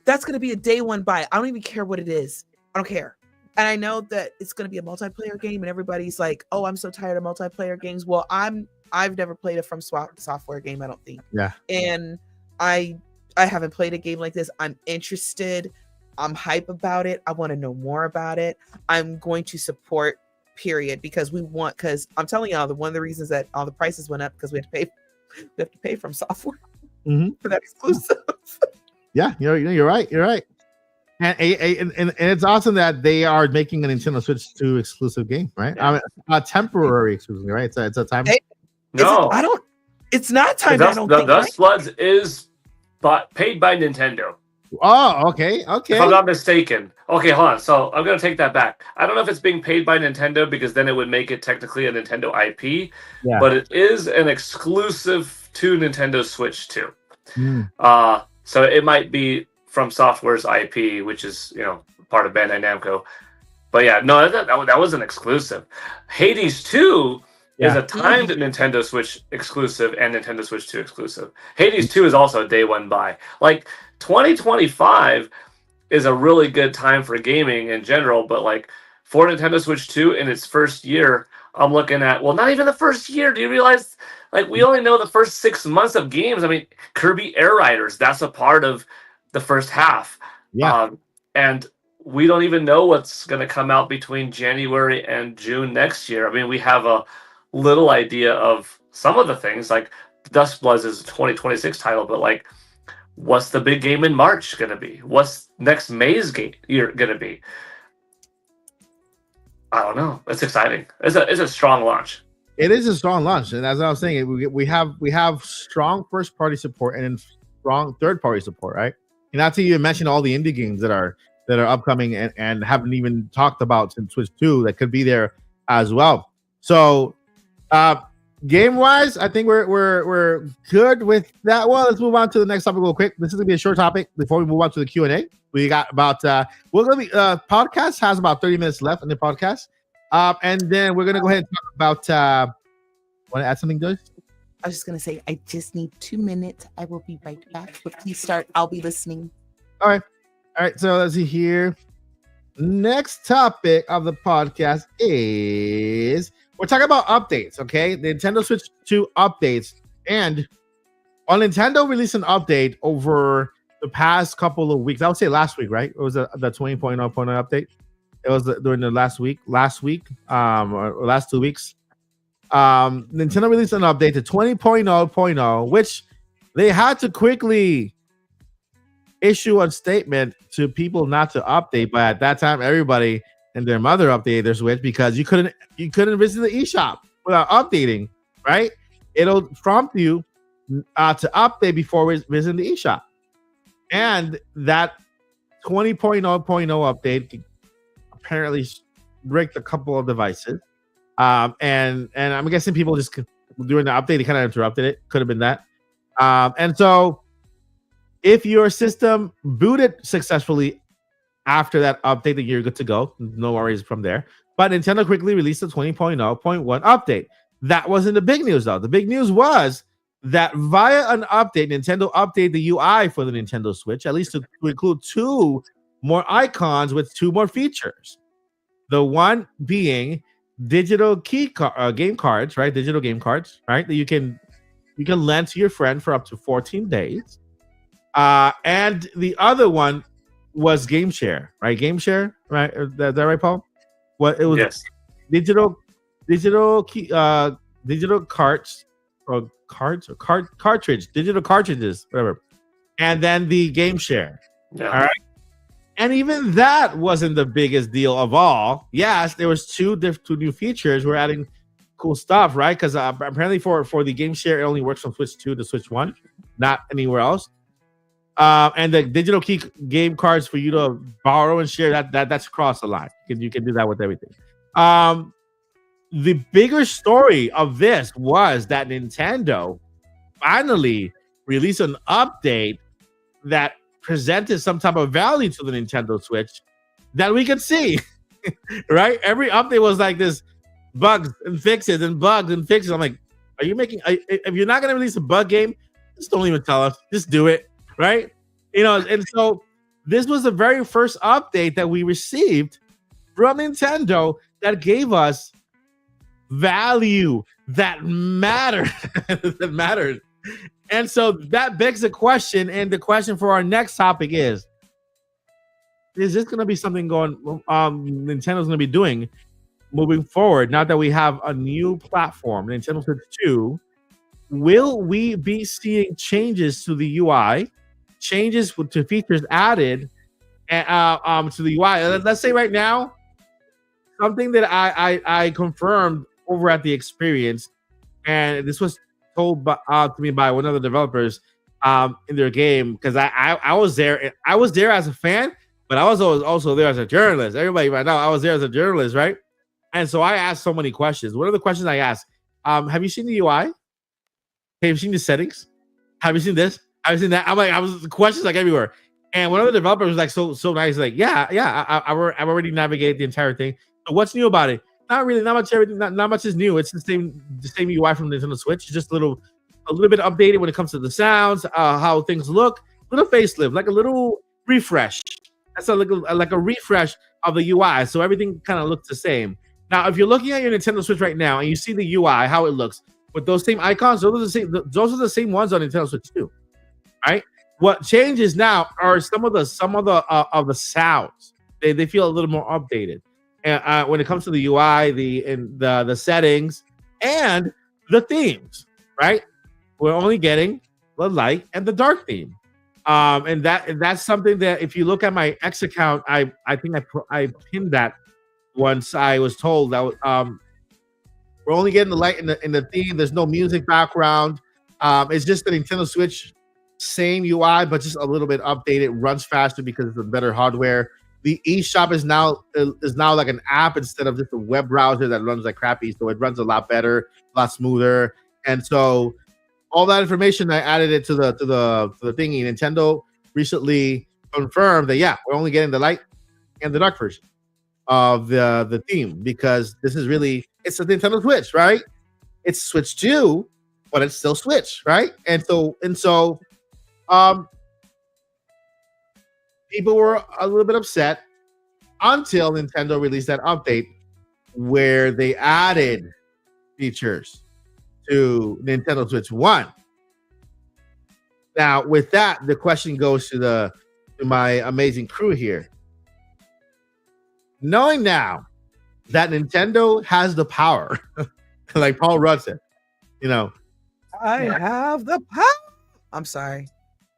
That's gonna be a day one buy. I don't even care what it is. I don't care. And I know that it's gonna be a multiplayer game, and everybody's like, "Oh, I'm so tired of multiplayer games." Well, I've never played a From Software game, I don't think. Yeah. And I haven't played a game like this. I'm interested. I'm hype about it. I want to know more about it. I'm going to support period, because I'm telling y'all, one of the reasons that all the prices went up because we have to pay from software for that exclusive. Yeah, you're right. You're right. And it's awesome that they are making a Nintendo Switch 2 exclusive game, right? Yeah. I mean, a temporary exclusive, right? It's a time. Hey, No, it's not time. the Dust Bloods is paid by Nintendo. Oh, okay. If I'm not mistaken. Okay, hold on. So I'm going to take that back. I don't know if it's being paid by Nintendo because then it would make it technically a Nintendo IP. Yeah. But it is an exclusive to Nintendo Switch 2. So it might be from Software's IP, which is, part of Bandai Namco. But yeah, no, that was an exclusive. Hades 2 is a timed Nintendo Switch exclusive and Nintendo Switch 2 exclusive. Hades 2 is also a day one buy. Like 2025 is a really good time for gaming in general, but like for Nintendo Switch 2 in its first year, I'm looking at, well, not even the first year. Do you realize, like, we only know the first 6 months of games? I mean, Kirby Air Riders, that's a part of the first half. Yeah. And we don't even know what's going to come out between January and June next year. I mean, we have a little idea of some of the things, like Dust Bloods is a 2026 title, but like, what's the big game in March going to be? What's next May's game going to be? I don't know. It's exciting. It's a strong launch. It is a strong launch, and as I was saying, we have strong first party support and then strong third party support, right? And not to even mention all the indie games that are upcoming and haven't even talked about since Switch 2 that could be there as well. So, game wise, I think we're good with that one. Let's move on to the next topic real quick. This is gonna be a short topic before we move on to the Q&A. We got about podcast has about 30 minutes left in the podcast. And then we're gonna go ahead and talk about want to add something, Joyce? I was just gonna say, I just need 2 minutes. I will be right back. But please start. I'll be listening. All right. So let's see here. Next topic of the podcast is we're talking about updates. Okay, the Nintendo Switch 2 updates, and Nintendo released an update over the past couple of weeks. I would say last week, right? It was the 20.0.0 update. It was during the last week, or last 2 weeks. Nintendo released an update to 20.0.0, which they had to quickly issue a statement to people not to update. But at that time, everybody and their mother updated their Switch because you couldn't visit the eShop without updating, right? It'll prompt you to update before visiting the eShop. And that 20.0.0 update apparently bricked a couple of devices. And I'm guessing people just during the update, they kind of interrupted it. Could have been that. And so if your system booted successfully after that update, then you're good to go. No worries from there. But Nintendo quickly released a 20.0.1 update. That wasn't the big news, though. The big news was that via an update, Nintendo updated the UI for the Nintendo Switch, at least to include 2 more icons with 2 more features. The one being digital game cards, right? Digital game cards, right? That you can lend to your friend for up to 14 days. And the other one was Game Share, right? Game Share, right? Is that right, Paul? What it was? Yes. Digital cards or cartridge, digital cartridges, whatever. And then the Game Share. Yeah. All right. And even that wasn't the biggest deal of all. Yes, there was 2 new features. We're adding cool stuff, right? Because apparently for the Game Share, it only works from Switch 2 to Switch 1, not anywhere else. And the digital game cards for you to borrow and share, that's across the line. You can do that with everything. The bigger story of this was that Nintendo finally released an update that presented some type of value to the Nintendo Switch that we could see, right? Every update was like this bugs and fixes. I'm like, if you're not going to release a bug game, just don't even tell us. Just do it, right? And so this was the very first update that we received from Nintendo that gave us value that mattered. that mattered. And so that begs the question, and the question for our next topic is this going to be something Nintendo's going to be doing moving forward, now that we have a new platform, Nintendo Switch 2, will we be seeing changes to the UI, changes to features added to the UI? Let's say right now, something that I confirmed over at the experience, and this was told to me by one of the developers in their game, because I was there. I was there as a fan, but I was also there as a journalist. Everybody right now, I was there as a journalist, right? And so I asked so many questions. One of the questions I asked, have you seen the UI? Have you seen the settings? Have you seen this? Have you seen that? I was questions like everywhere. And one of the developers was like so nice, like, I've already navigated the entire thing. So what's new about it? Not really, not much. Everything, not much is new. It's the same UI from Nintendo Switch. It's just a little bit updated when it comes to the sounds, how things look, little facelift, like a little refresh. That's like a refresh of the UI, so everything kind of looks the same. Now, if you're looking at your Nintendo Switch right now and you see the UI, how it looks with those same icons, those are the same ones on Nintendo Switch too, right? What changes now are some of the sounds. They feel a little more updated, and when it comes to the UI, the settings, and the themes, right? We're only getting the light and the dark theme, and that's something that if you look at my X account, I think I pinned that once I was told that we're only getting the light in the theme. There's no music background. It's just the Nintendo Switch same UI, but just a little bit updated. Runs faster because it's a better hardware. The eShop is now like an app instead of just a web browser that runs like crappy. So it runs a lot better, a lot smoother, and so. All that information, I added it to the thingy. Nintendo recently confirmed that we're only getting the light and the dark version of the theme, because it's a Nintendo Switch, right? It's Switch 2, but it's still Switch, right? And so people were a little bit upset until Nintendo released that update where they added features to Nintendo Switch 1. Now, with that, the question goes to my amazing crew here. Knowing now that Nintendo has the power, like Paul Rudd said, I have the power. I'm sorry.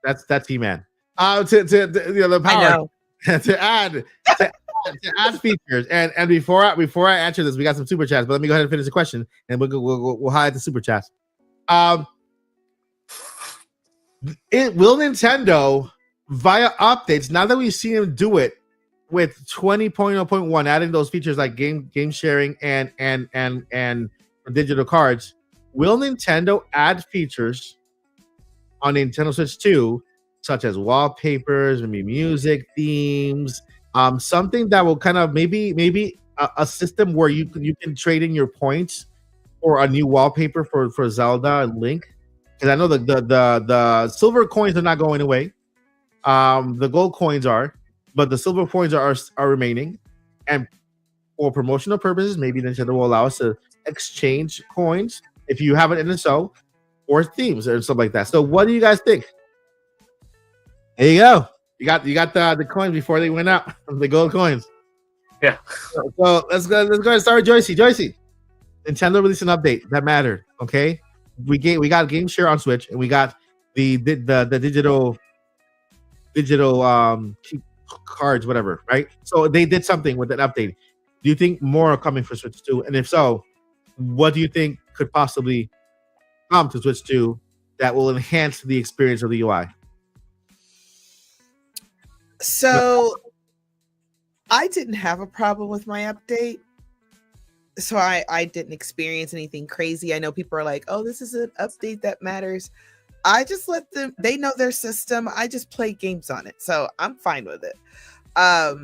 That's He-Man. The power to add features. And before I answer this, we got some super chats, but let me go ahead and finish the question, and we'll highlight the super chats. Will Nintendo, via updates, now that we've seen them do it with 20.0.1, adding those features like game sharing and digital cards, will Nintendo add features on Nintendo Switch 2, such as wallpapers, maybe music themes, something that will kind of maybe a system where you can trade in your points or a new wallpaper for Zelda and Link? Because I know the silver coins are not going away. The gold coins are, but the silver coins are remaining. And for promotional purposes, maybe Nintendo will allow us to exchange coins if you have it in the show, or themes or stuff like that. So what do you guys think? There you go. You got the coins before they went out, the gold coins. Yeah. So let's go and start with Joycey. Nintendo released an update that mattered. Okay, we got game share on Switch, and we got the digital cards, whatever, right? So they did something with that update. Do you think more are coming for Switch 2? And if so, what do you think could possibly come to Switch 2 that will enhance the experience of the UI? So I didn't have a problem with my update. So I didn't experience anything crazy. I know people are like, oh, this is an update that matters. I just let them, they know their system. I just play games on it. So I'm fine with it. I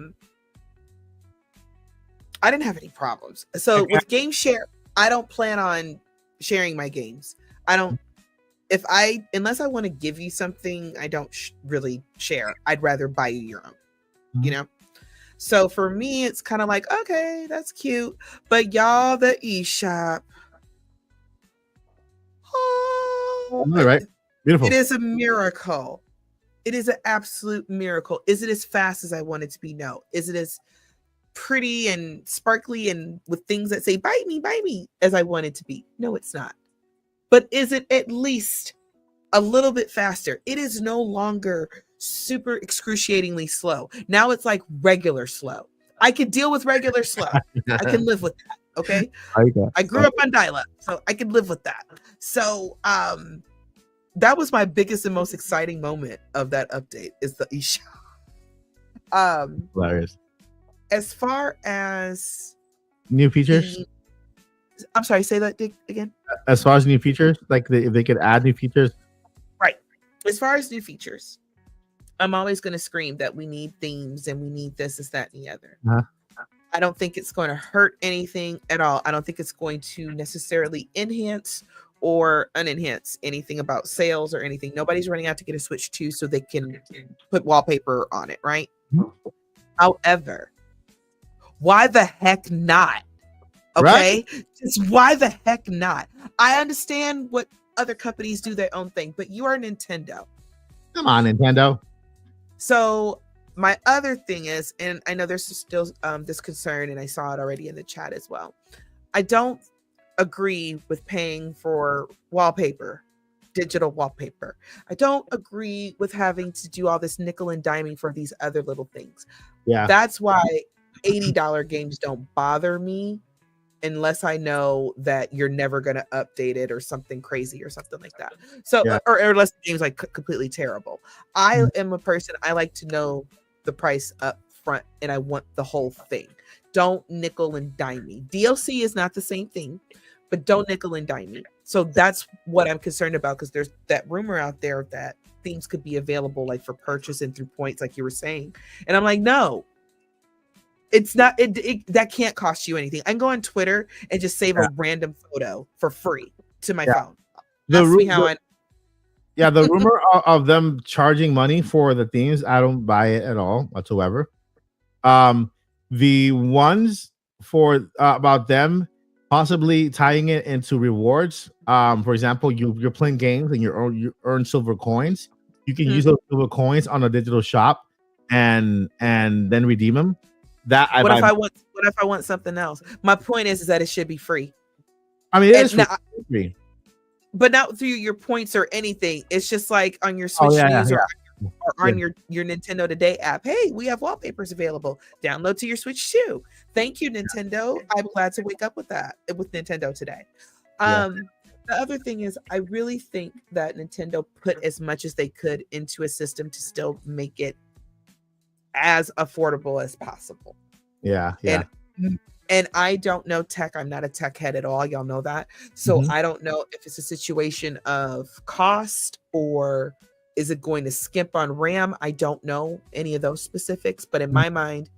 didn't have any problems. So with game share, I don't plan on sharing my games. Unless I want to give you something, I don't really share. I'd rather buy you your own, So for me, it's kind of like, okay, that's cute. But y'all, the eShop. All right. Beautiful. It is a miracle. It is an absolute miracle. Is it as fast as I want it to be? No. Is it as pretty and sparkly and with things that say bite me as I want it to be. No, it's not. But is it at least a little bit faster? It is no longer super excruciatingly slow. Now it's like regular slow. I can deal with regular slow. I can live with that. Okay. I grew up on dial-up, so I can live with that. So that was my biggest and most exciting moment of that update is the eShop. Hilarious. As far as New features? I'm sorry, say that again. As far as new features, like if they could add new features. Right. As far as new features, I'm always going to scream that we need themes and we need this, that, and the other. I don't think it's going to hurt anything at all. I don't think it's going to necessarily enhance or unenhance anything about sales or anything. Nobody's running out to get a Switch 2 so they can put wallpaper on it, right? However, why the heck not? Okay, right? Just why the heck not? I understand what other companies do their own thing, but you are Nintendo. Come on, Nintendo. So my other thing is, and I know there's still this concern, and I saw it already in the chat as well. I don't agree with paying for wallpaper, digital wallpaper. I don't agree with having to do all this nickel and diming for these other little things. Yeah, that's why $80 games don't bother me unless I know that you're never going to update it or something crazy or something like that. So, or unless the game's like completely terrible. I am a person, I like to know the price up front and I want the whole thing. Don't nickel and dime me. DLC is not the same thing, but don't nickel and dime me. So that's what I'm concerned about, because there's that rumor out there that things could be available like for purchase and through points, like you were saying. And I'm like, no. It's not, that can't cost you anything. I can go on Twitter and just save a random photo for free to my phone. The rumor of them charging money for the themes, I don't buy it at all whatsoever. The ones for about them possibly tying it into rewards. For example, you're playing games and you earn silver coins. You can use those silver coins on a digital shop and then redeem them. What if I want something else? My point is that it should be free. I mean, it is free. But not through your points or anything. It's just like on your Switch News or on your Nintendo Today app. Hey, we have wallpapers available. Download to your Switch too. Thank you, Nintendo. I'm glad to wake up with that with Nintendo today. The other thing is, I really think that Nintendo put as much as they could into a system to still make it as affordable as possible. And I don't know tech. I'm not a tech head at all. Y'all know that. So I don't know if it's a situation of cost or is it going to skimp on RAM. I don't know any of those specifics, but in my mind,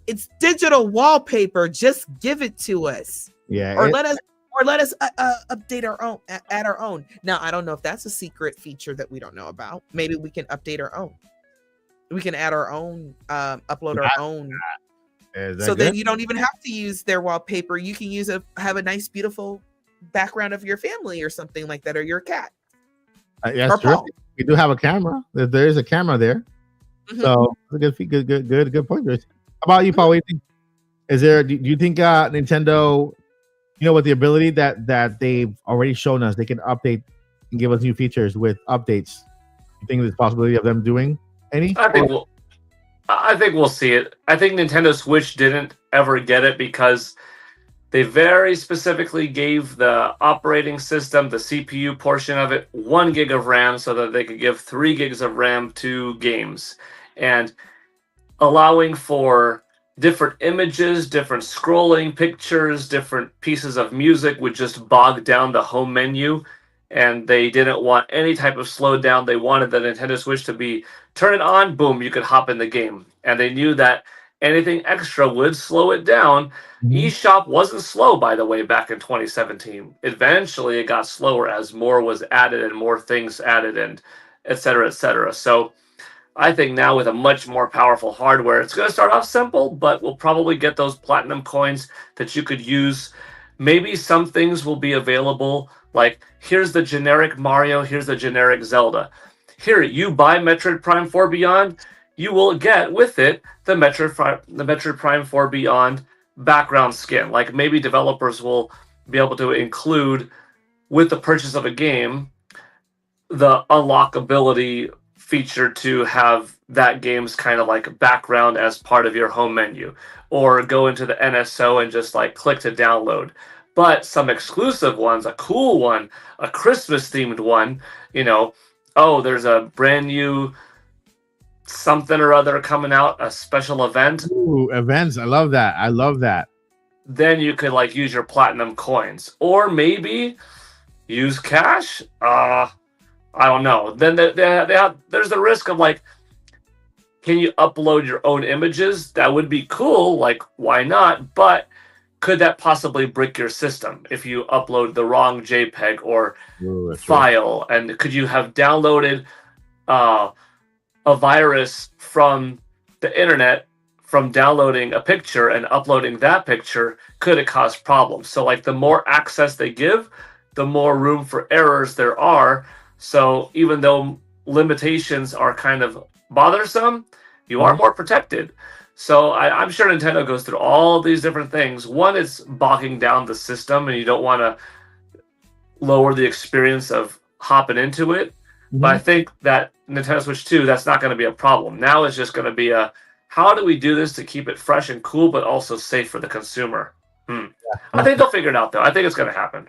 it's digital wallpaper. Just give it to us. Or let us update our own, add our own. Now, I don't know if that's a secret feature that we don't know about. Maybe we can update our own. We can add our own, upload our own. So then you don't even have to use their wallpaper. You can have a nice, beautiful background of your family or something like that, or your cat. Yes, true. We do have a camera. There is a camera there. So good point. How about you, Paul? What do you think? Do you think Nintendo, with the ability that they've already shown us, they can update and give us new features with updates? You think there's a possibility of them doing any? I think we'll see it. I think Nintendo Switch didn't ever get it because they very specifically gave the operating system, the CPU portion of it, 1 gig of RAM so that they could give 3 gigs of RAM to games. And allowing for different images, different scrolling pictures, different pieces of music would just bog down the home menu. And they didn't want any type of slowdown. They wanted the Nintendo Switch to be, turn it on, boom, you could hop in the game. And they knew that anything extra would slow it down. eShop wasn't slow, by the way, back in 2017. Eventually, it got slower as more was added and more things added and et cetera, et cetera. So I think now with a much more powerful hardware, it's going to start off simple, but we'll probably get those platinum coins that you could use. Maybe some things will be available, like here's the generic Mario, here's the generic Zelda. Here, you buy Metroid Prime 4 Beyond, you will get with it the Metroid Prime 4 Beyond background skin. Like maybe developers will be able to include with the purchase of a game the unlockability feature to have that game's kind of like background as part of your home menu, or go into the NSO and just like click to download. But some exclusive ones, a cool one, a Christmas themed one, there's a brand new something or other coming out, a special event. Ooh, events. I love that. Then you could like use your platinum coins, or maybe use cash. I don't know. Then there's the risk of like, can you upload your own images? That would be cool. Like, why not? But could that possibly break your system if you upload the wrong JPEG or file? Right. And could you have downloaded a virus from the internet from downloading a picture and uploading that picture? Could it cause problems? So like the more access they give, the more room for errors there are. So even though limitations are kind of bothersome, you are more protected. So I'm sure Nintendo goes through all these different things. One is bogging down the system, and you don't want to lower the experience of hopping into it. But I think that Nintendo Switch 2, that's not going to be a problem. Now it's just going to be how do we do this to keep it fresh and cool, but also safe for the consumer? I think they'll figure it out, though. I think it's going to happen.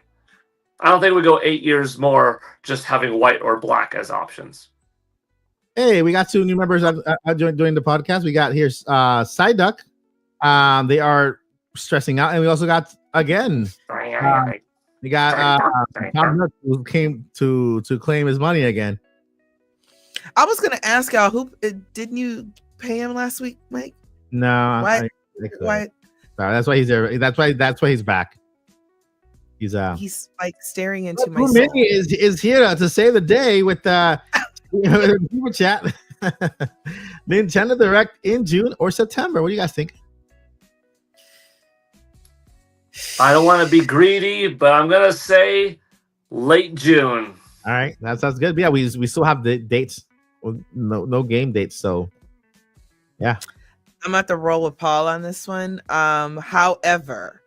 I don't think we go 8 years more just having white or black as options. Hey, we got 2 new members joining the podcast. We got here Psyduck. They are stressing out, and we also got again. We got Tom Nook, who came to claim his money again. I was gonna ask y'all, who didn't you pay him last week, Mike? No. Why? That's why he's there. That's why he's back. He's like staring into my soul. Minnie is here to save the day with people chat. Nintendo Direct in June or September. What do you guys think? I don't want to be greedy, but I'm gonna say late June. All right, that sounds good. But yeah, we still have the dates. Well, no game dates, so yeah. I'm at the roll with Paul on this one. However,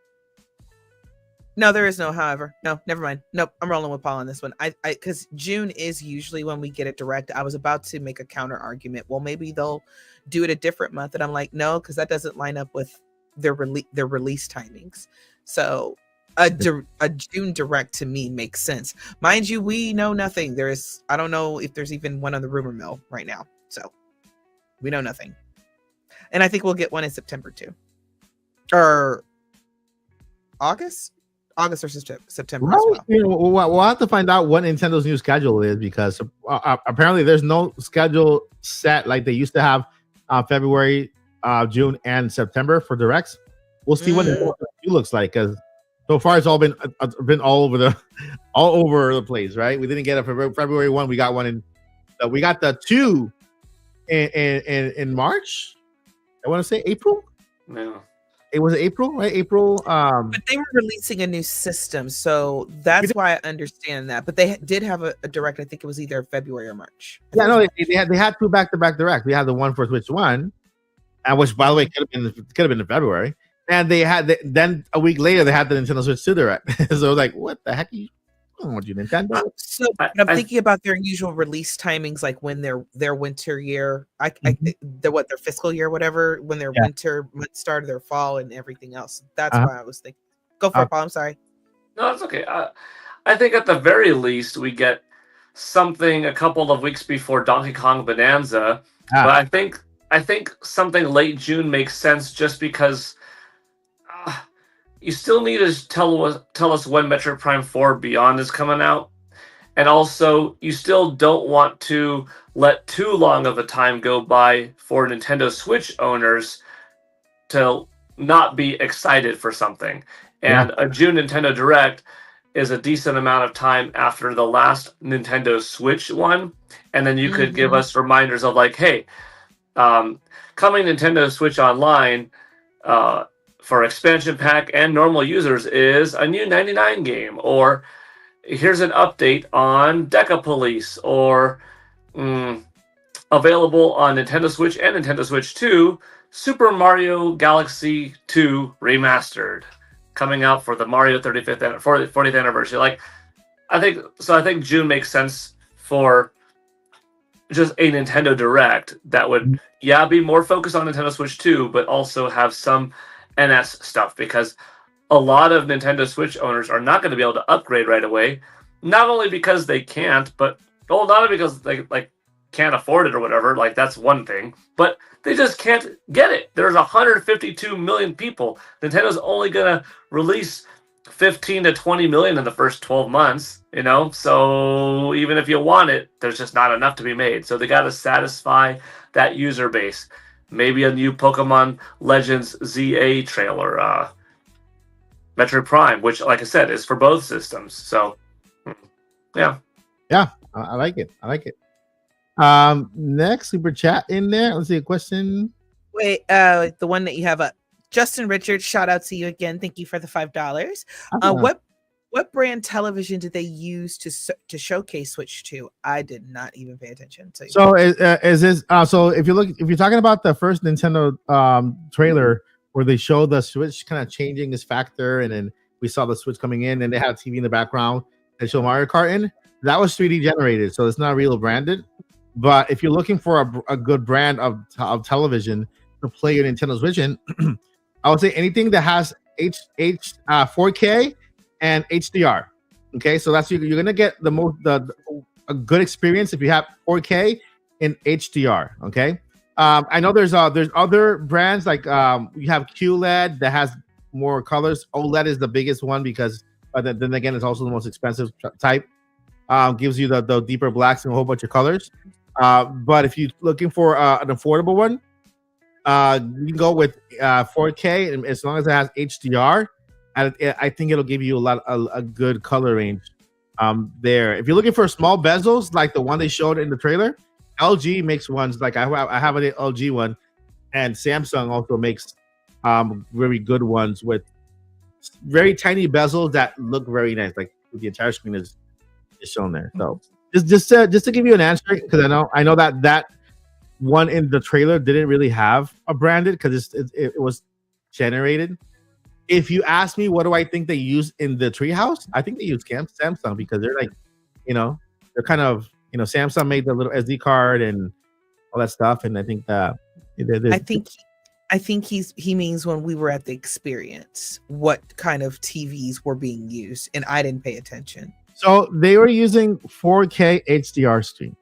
no, there is no however. No, never mind. Nope, I'm rolling with Paul on this one. I because June is usually when we get it direct. I was about to make a counter argument. Well, maybe they'll do it a different month, and I'm like, no, because that doesn't line up with their release timings. So a June direct to me makes sense. Mind you, we know nothing. I don't know if there's even one on the rumor mill right now. So we know nothing. And I think we'll get one in September too. Or August or September as well. We'll have to find out what Nintendo's new schedule is, because apparently there's no schedule set like they used to have February, June, and September for directs. We'll see what it looks like, because so far it's all been all over the place, right? We didn't get a February 1. We got one in. We got the 2 in March. I want to say April. No. It was April, right? April. But they were releasing a new system, so that's why I understand that. But they did have a direct. I think it was either February or March. Yeah, no, they had 2 back-to-back direct. We had the one for Switch 1, which, by the way, could have been in February. And they had then a week later they had the Nintendo Switch 2 direct. So I was like, what the heck? I don't want you, Nintendo. So I'm thinking about their usual release timings, like when their winter year, their fiscal year, whatever, when their winter month started, their fall, and everything else. That's why I was thinking. Go for it, Paul. I'm sorry. No, it's okay. I think at the very least we get something a couple of weeks before Donkey Kong Bonanza. But I think something late June makes sense, just because you still need to tell us when Metroid Prime 4 Beyond is coming out. And also, you still don't want to let too long of a time go by for Nintendo Switch owners to not be excited for something. And a June Nintendo Direct is a decent amount of time after the last Nintendo Switch one. And then you could give us reminders of like, hey, coming Nintendo Switch Online, for expansion pack and normal users is a new 99 game, or here's an update on Deca Police, or available on Nintendo Switch and Nintendo Switch 2, Super Mario Galaxy 2 Remastered, coming out for the Mario 40th anniversary. Like, I think June makes sense for just a Nintendo Direct that would, be more focused on Nintendo Switch 2, but also have some NS stuff, because a lot of Nintendo Switch owners are not going to be able to upgrade right away, not only because they can't, but not only because they can't afford it or whatever. Like, that's one thing, but they just can't get it. There's 152 million people. Nintendo's only going to release 15 to 20 million in the first 12 months, so even if you want it, there's just not enough to be made. So they got to satisfy that user base. Maybe a new Pokemon Legends ZA trailer, Metroid Prime, which, like I said, is for both systems. So yeah, I like it. Next super chat in there. Let's see a question. Wait, the one that you have up. Justin Richards, shout out to you again. Thank you for the $5. What brand television did they use to showcase Switch 2? I did not even pay attention. So is this so if you're talking about the first Nintendo trailer where they showed the Switch kind of changing its factor, and then we saw the Switch coming in and they had a TV in the background and show Mario Kart in, that was 3D generated, so it's not real branded. But if you're looking for a good brand of television to play your Nintendo Switch in, I would say anything that has 4K and HDR. Okay, so that's you're gonna get a good experience if you have 4K and HDR. Okay, I know there's other brands like you have QLED that has more colors. OLED is the biggest one because then again it's also the most expensive type. Gives you the deeper blacks and a whole bunch of colors. But if you're looking for an affordable one, you can go with 4K, and as long as it has HDR, I think it'll give you a good color range there. If you're looking for small bezels like the one they showed in the trailer, LG makes ones. Like I have an LG one, and Samsung also makes very good ones with very tiny bezels that look very nice. Like the entire screen is shown there. So just to give you an answer, because I know that one in the trailer didn't really have a branded because it was generated. If you ask me what do I think they use in the treehouse, I think they use Samsung, because they're like, they're kind of, Samsung made the little SD card and all that stuff, and I think I think he means when we were at the experience, what kind of TVs were being used, and I didn't pay attention. So they were using 4K HDR stream.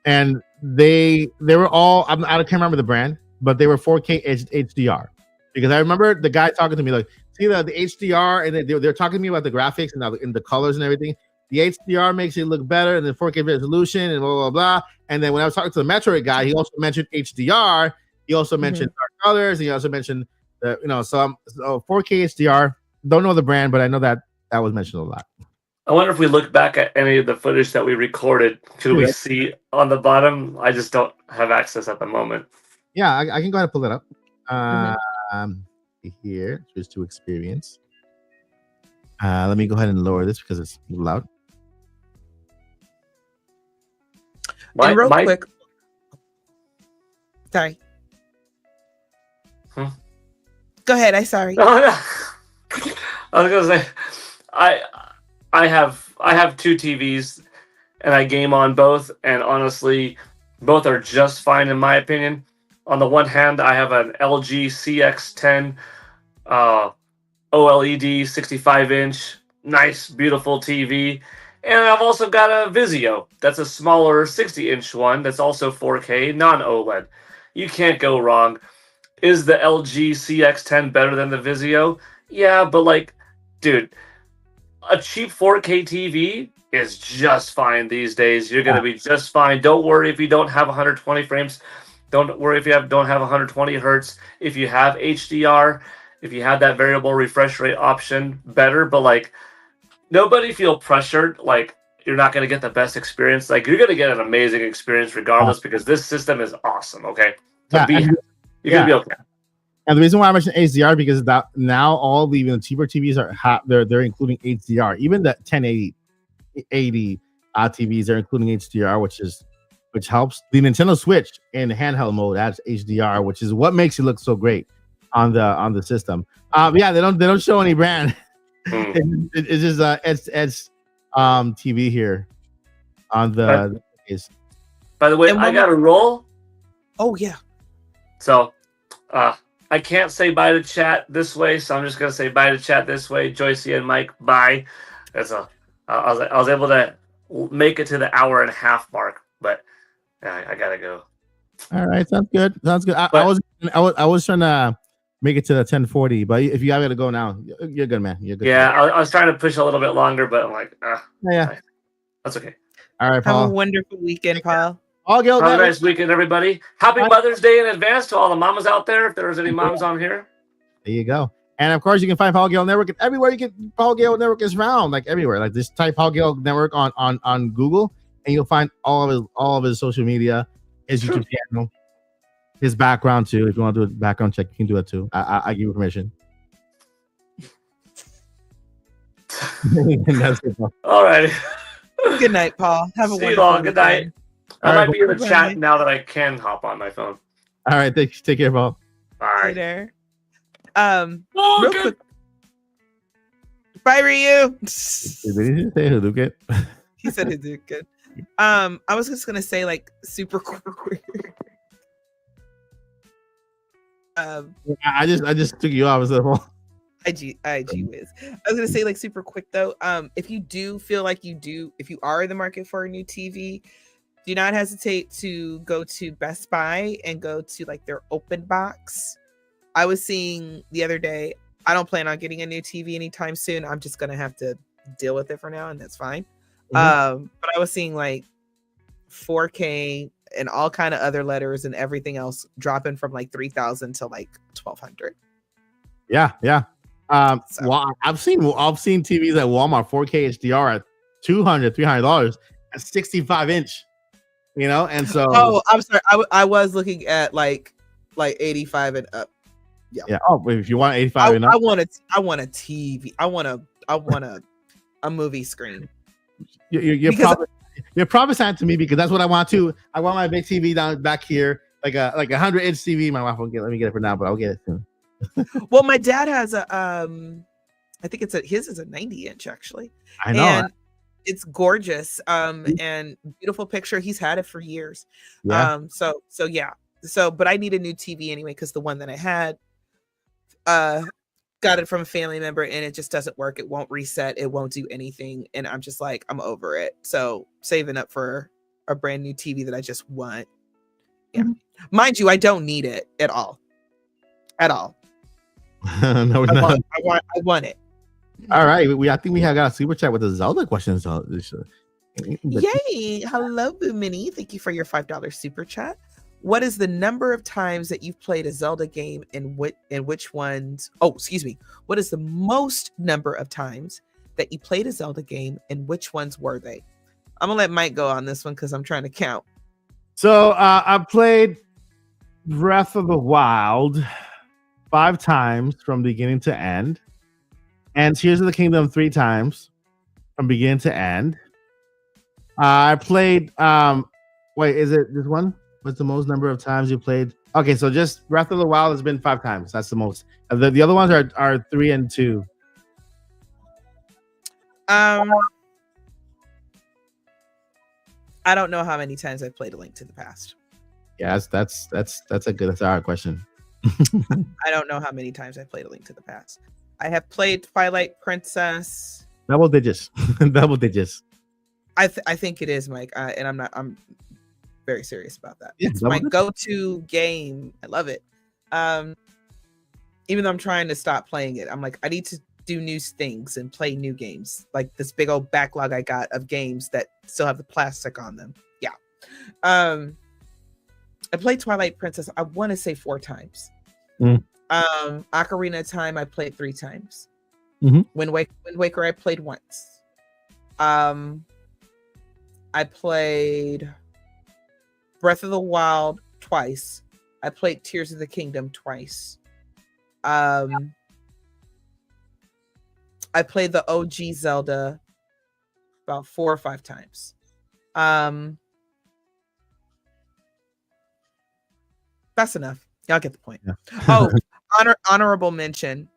And they were all, I can't remember the brand, but they were 4K HDR, because I remember the guy talking to me like, see the HDR, and they're talking to me about the graphics and the colors and everything. The HDR makes it look better, and the 4K resolution and blah blah blah. And then when I was talking to the Metroid guy, he also mentioned HDR. He also mentioned dark colors, and he also mentioned so 4K HDR. Don't know the brand, but I know that was mentioned a lot. I wonder if we look back at any of the footage that we recorded, could we see on the bottom? I just don't have access at the moment. Yeah, I can go ahead and pull it up. Here, just to experience. Let me go ahead and lower this because it's loud. And real quick. Sorry. Go ahead. I'm sorry. Oh, no. I was gonna say, I have two TVs, and I game on both, and honestly, both are just fine in my opinion. On the one hand, I have an LG CX10 OLED 65-inch, nice, beautiful TV, and I've also got a Vizio. That's a smaller 60-inch one that's also 4K, non-OLED. You can't go wrong. Is the LG CX10 better than the Vizio? Yeah, but dude, a cheap 4K TV is just fine these days. You're going to be just fine. Don't worry if you don't have 120 frames. Don't worry if you don't have 120 hertz. If you have HDR, if you have that variable refresh rate option, better. But nobody feel pressured. You're not going to get the best experience. You're going to get an amazing experience regardless, because this system is awesome. Okay, you're going to be okay. And the reason why I mentioned HDR because that now all the even cheaper TVs they're including HDR. Even the 1080 TVs there, including HDR, which helps. The Nintendo Switch in handheld mode adds HDR, which is what makes it look so great on the system. Yeah, they don't show any brand. It's just it's TV here on the case. By the way, I got to roll. Oh yeah. So I can't say bye to chat this way, so I'm just gonna say bye to chat this way. Joycey and Mike, bye. I was able to make it to the hour and a half mark, but I gotta go. All right, sounds good. I was trying to make it to the 10:40, but if you gotta go now, you're good, man. You're good. Yeah, I was trying to push a little bit longer, but I'm like, yeah, that's okay. All right, Paul. Have a wonderful weekend, Paul. Have a nice weekend, everybody. Happy Mother's Day in advance to all the mamas out there, if there's any moms on here. There you go. And of course, you can find Paul Gale Network everywhere. You get Paul Gale Network is found, like everywhere. Like just type Paul Gale Network on Google, and you'll find all of his social media, his YouTube channel, his background too. If you want to do a background check, you can do it too. I give you permission. All right. Good night, Paul. Have a See you all. Good night. I might be in the chat Bye. now that I can hop on my phone. All right, take care, Paul. Bye. Later. Real quick. Bye, Ryu. Did he say Hadouken? He said Hadouken. I was just gonna say like super quick. I just took you off. IG whiz. I was gonna say like super quick though. If you do feel like if you are in the market for a new TV, do not hesitate to go to Best Buy and go to like their open box. I was seeing the other day, I don't plan on getting a new TV anytime soon. I'm just gonna have to deal with it for now, and that's fine. But I was seeing like 4K and all kind of other letters and everything else dropping from like 3,000 to like 1,200. Yeah. Well, I've seen TVs at Walmart 4K HDR at $200-$300 at 65-inch. You know, and so. Oh, I'm sorry. I was looking at like 85 and up. Yeah. Oh, if you want 85 and up, I want a TV. I want a movie screen. You're probably saying to me because that's what I want too. I want my big TV down back here, like a 100-inch TV. My wife won't let me get it for now, but I'll get it soon. Well, my dad has a I think his is a 90-inch actually. I know. And it's gorgeous and beautiful picture. He's had it for years. Yeah. But I need a new TV anyway because the one that I had got it from a family member and it just doesn't work. It won't reset. It won't do anything. And I'm just like, I'm over it. So saving up for a brand new TV that I just want. Yeah. Mind you, I don't need it at all. No, I want it. All right. I think we have got a super chat with the Zelda questions. Yay. Hello, Boo Mini. Thank you for your $5 super chat. What is the number of times that you've played a Zelda game and which ones? Oh, excuse me. What is the most number of times that you played a Zelda game and which ones were they? I'm going to let Mike go on this one because I'm trying to count. So I played Breath of the Wild 5 times from beginning to end. And Tears of the Kingdom 3 times from beginning to end. I played wait, is it this one? What's the most number of times you played? Okay, so just Breath of the Wild has been 5 times. That's the most. The other ones are 3 and 2. I don't know how many times I've played A Link to the Past. Yeah, that's a hard question. I don't know how many times I've played A Link to the Past. I have played Twilight Princess. Double digits. Double digits. I think it is, Mike. And I'm very serious about that. Yeah, it's my go-to game. I love it. Even though I'm trying to stop playing it, I'm like, I need to do new things and play new games. Like this big old backlog I got of games that still have the plastic on them. Yeah. I played Twilight Princess, I want to say 4 times. Ocarina of Time, I played 3 times. Wind Waker, I played once. I played Breath of the Wild twice. I played Tears of the Kingdom twice. I played the OG Zelda about 4 or 5 times. That's enough. Y'all get the point. Yeah. Oh, honorable mention,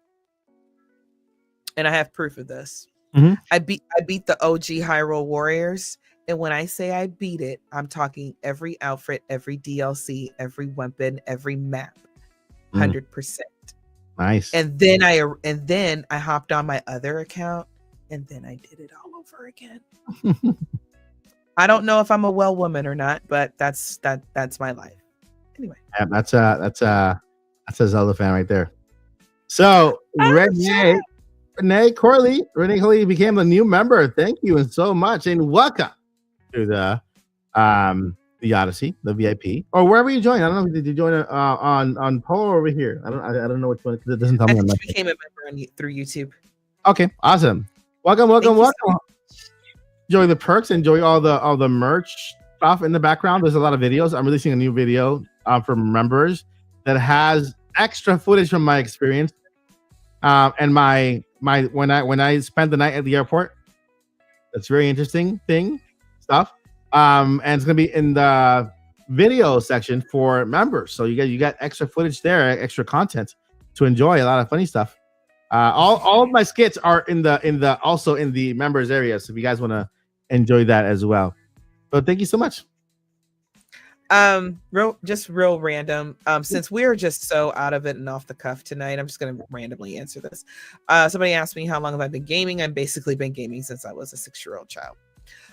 and I have proof of this. Mhm. I beat the OG Hyrule Warriors, and when I say I beat it, I'm talking every outfit, every DLC, every weapon, every map, 100%. Nice. And then I hopped on my other account, and then I did it all over again. I don't know if I'm a well woman or not, but that's my life. Anyway, Yeah, that's a Zelda fan right there. So Renee Corley became a new member. Thank you and so much, and welcome to the Odyssey, the VIP, or wherever you join. I don't know. Did you join on Poll or over here? I don't know which one because it doesn't tell me. I just became a member through YouTube. Okay, awesome. Welcome. Enjoy the perks. Enjoy all the merch stuff in the background. There's a lot of videos. I'm releasing a new video from members that has extra footage from my experience and my when I spent the night at the airport. That's very interesting stuff. And it's gonna be in the video section for members. So you got extra footage there, extra content to enjoy. A lot of funny stuff. All of my skits are in the members area. So if you guys want to enjoy that as well. So thank you so much. Real random. Since we're just so out of it and off the cuff tonight, I'm just gonna randomly answer this. Somebody asked me how long have I been gaming. I've basically been gaming since I was a 6-year-old child.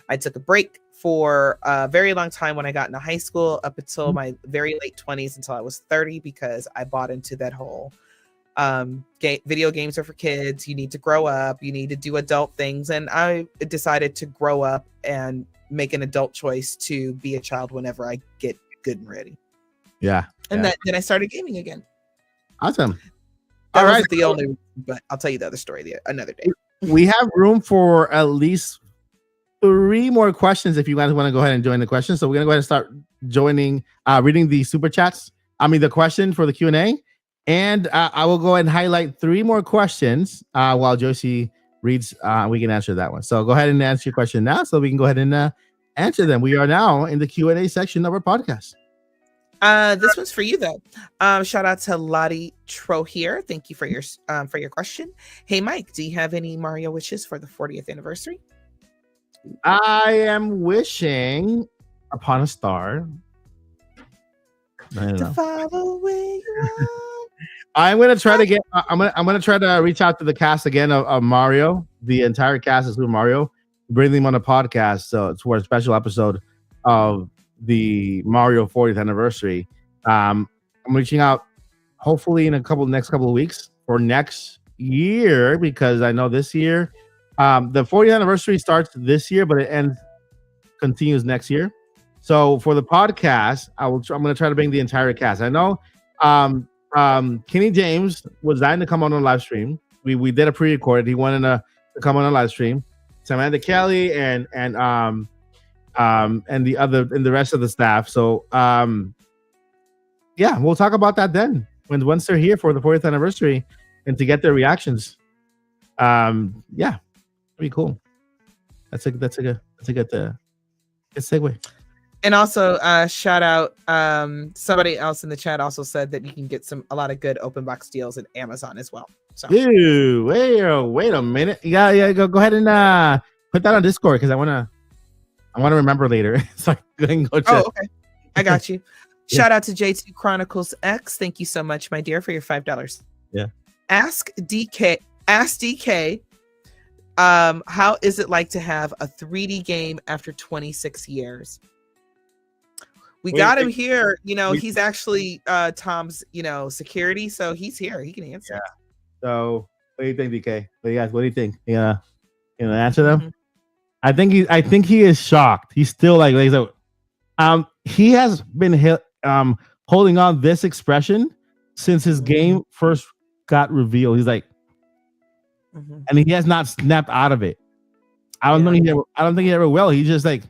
I took a break for a very long time when I got into high school up until my very late 20s until I was 30 because I bought into that whole video games are for kids. You need to grow up. You need to do adult things. And I decided to grow up and make an adult choice to be a child whenever I get good and ready. Yeah. And then I started gaming again. Awesome. That wasn't the only, but I'll tell you the other story another day. We have room for at least 3 more questions if you guys want to go ahead and join the questions. So we're gonna go ahead and start reading the super chats. The question for the Q&A. And I will go ahead and highlight 3 more questions while Josie reads. We can answer that one. So go ahead and answer your question now so we can go ahead and answer them. We are now in the Q&A section of our podcast. This one's for you though. Shout out to Lottie Tro here. Thank you for your question. Hey Mike, do you have any Mario wishes for the 40th anniversary? I am wishing upon a star. To follow where you are. I'm gonna try to get. I'm gonna try to reach out to the cast again of Mario, the entire cast of Super Mario, bring them on a podcast. So it's for a special episode of the Mario 40th anniversary. I'm reaching out, hopefully in next couple of weeks for next year because I know this year, the 40th anniversary starts this year, but it continues next year. So for the podcast, I'm gonna try to bring the entire cast. I know. Kenny James was dying to come on a live stream. We did a pre-recorded. He wanted to come on a live stream. Samantha Kelly and the rest of the staff. So we'll talk about that then once they're here for the 40th anniversary and to get their reactions. Pretty cool. That's a good segue. And also, shout out, somebody else in the chat also said that you can get a lot of good open box deals at Amazon as well. So, dude, wait a minute. Yeah, go ahead and put that on Discord because I wanna remember later. So go check. Oh, okay. I got you. Yeah. Shout out to J2 Chronicles X. Thank you so much, my dear, for your $5. Yeah. Ask DK. How is it like to have a 3D game after 26 years? We got him here. He's actually Tom's, security. So he's here. He can answer. Yeah. So what do you think, DK? What do you think? Yeah. Answer them? Mm-hmm. I think he is shocked. He's still he has been holding on this expression since his game first got revealed. He's like, and he has not snapped out of it. I don't think he ever will. He's just like,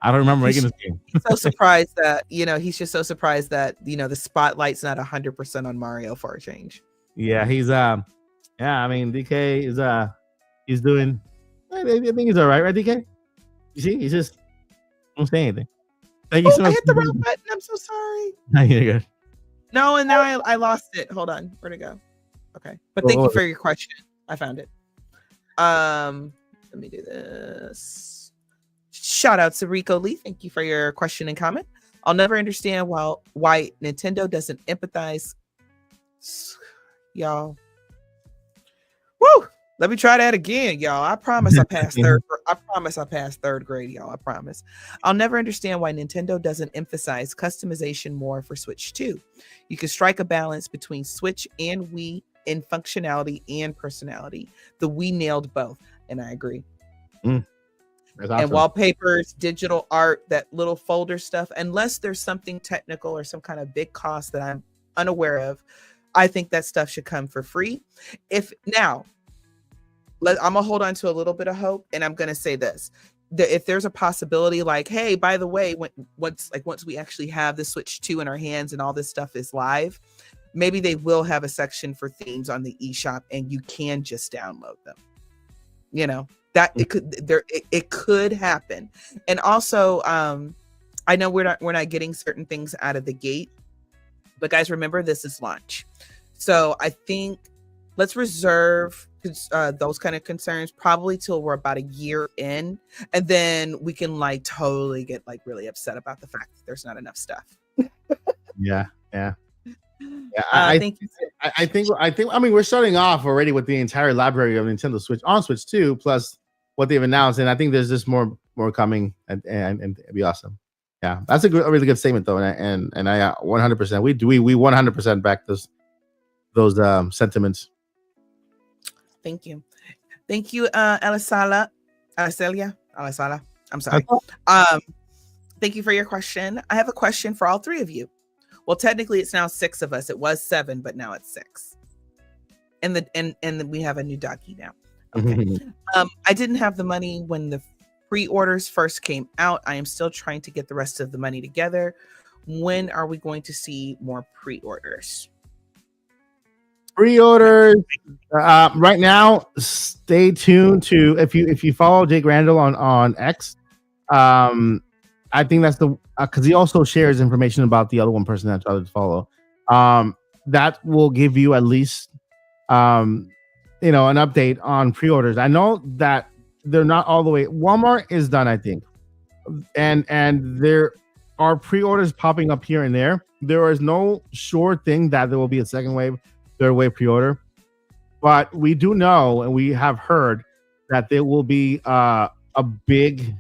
I don't remember making this game. He's so surprised that, he's just so surprised that, the spotlight's not 100% on Mario for a change. Yeah, he's DK is he's doing, I think he's all right, DK? You see, he's just don't say anything. Thank you so I much. hit the wrong button. I'm so sorry. No, you're good. No, and now I lost it. Hold on. Where'd it go? Okay. But thank you for your question. I found it. Let me do this. Shout out to Rico Lee. Thank you for your question and comment. I'll never understand why Nintendo doesn't empathize. Y'all. Woo! Let me try that again, y'all. I promise I passed third. I promise I passed third grade, y'all. I promise. I'll never understand why Nintendo doesn't emphasize customization more for Switch 2. You can strike a balance between Switch and Wii in functionality and personality. The Wii nailed both, and I agree. That's awesome. And wallpapers, digital art, that little folder stuff, unless there's something technical or some kind of big cost that I'm unaware of, I think that stuff should come for free. I'm gonna hold on to a little bit of hope, and I'm gonna say this: if there's a possibility, like, hey, by the way, once we actually have the Switch 2 in our hands and all this stuff is live, maybe they will have a section for themes on the eShop, and you can just download them. You know, that it could happen. And also, I know we're not getting certain things out of the gate, but guys, remember, this is launch, so I think let's reserve those kind of concerns probably till we're about a year in, and then we can like totally get like really upset about the fact that there's not enough stuff. Yeah. I think. I mean, we're starting off already with the entire library of Nintendo Switch on Switch 2, plus what they've announced, and I think there's just more coming, and it'd be awesome. Yeah, that's a really good statement though, and I 100%. We 100% back those sentiments. Thank you, Alisala. I'm sorry. Thank you for your question. I have a question for all three of you. Well, technically, it's now 6 of us. It was 7, but now it's 6. And we have a new doggy now. Okay. I didn't have the money when the pre-orders first came out. I am still trying to get the rest of the money together. When are we going to see more pre-orders? Pre-orders right now. Stay tuned to if you follow Jake Randall on X. I think that's the because he also shares information about the other one person that I would follow. That will give you at least an update on pre-orders. I know that they're not all the way. Walmart is done, I think, and there are pre-orders popping up here and there. There is no sure thing that there will be a second wave, third wave pre-order, but we do know and we have heard that there will be a big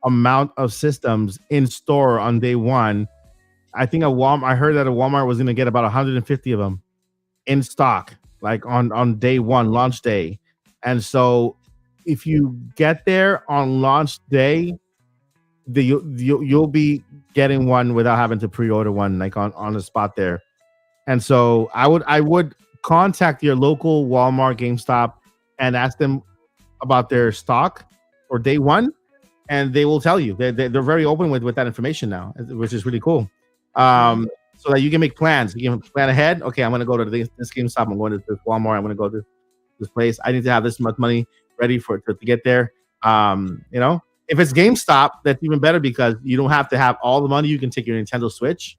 amount of systems in store on day one. I think I heard that a Walmart was going to get about 150 of them in stock, like on day one, launch day. And so if you get there on launch day, you'll be getting one without having to pre-order one, like on the spot there. And so I would contact your local Walmart, GameStop, and ask them about their stock for day one, and they will tell you. They're very open with that information now, which is really cool. So that you can make plans. You can plan ahead. Okay, I'm going to go to this GameStop. I'm going to this Walmart. I'm going to go to this place. I need to have this much money ready to get there. If it's GameStop, that's even better because you don't have to have all the money. You can take your Nintendo Switch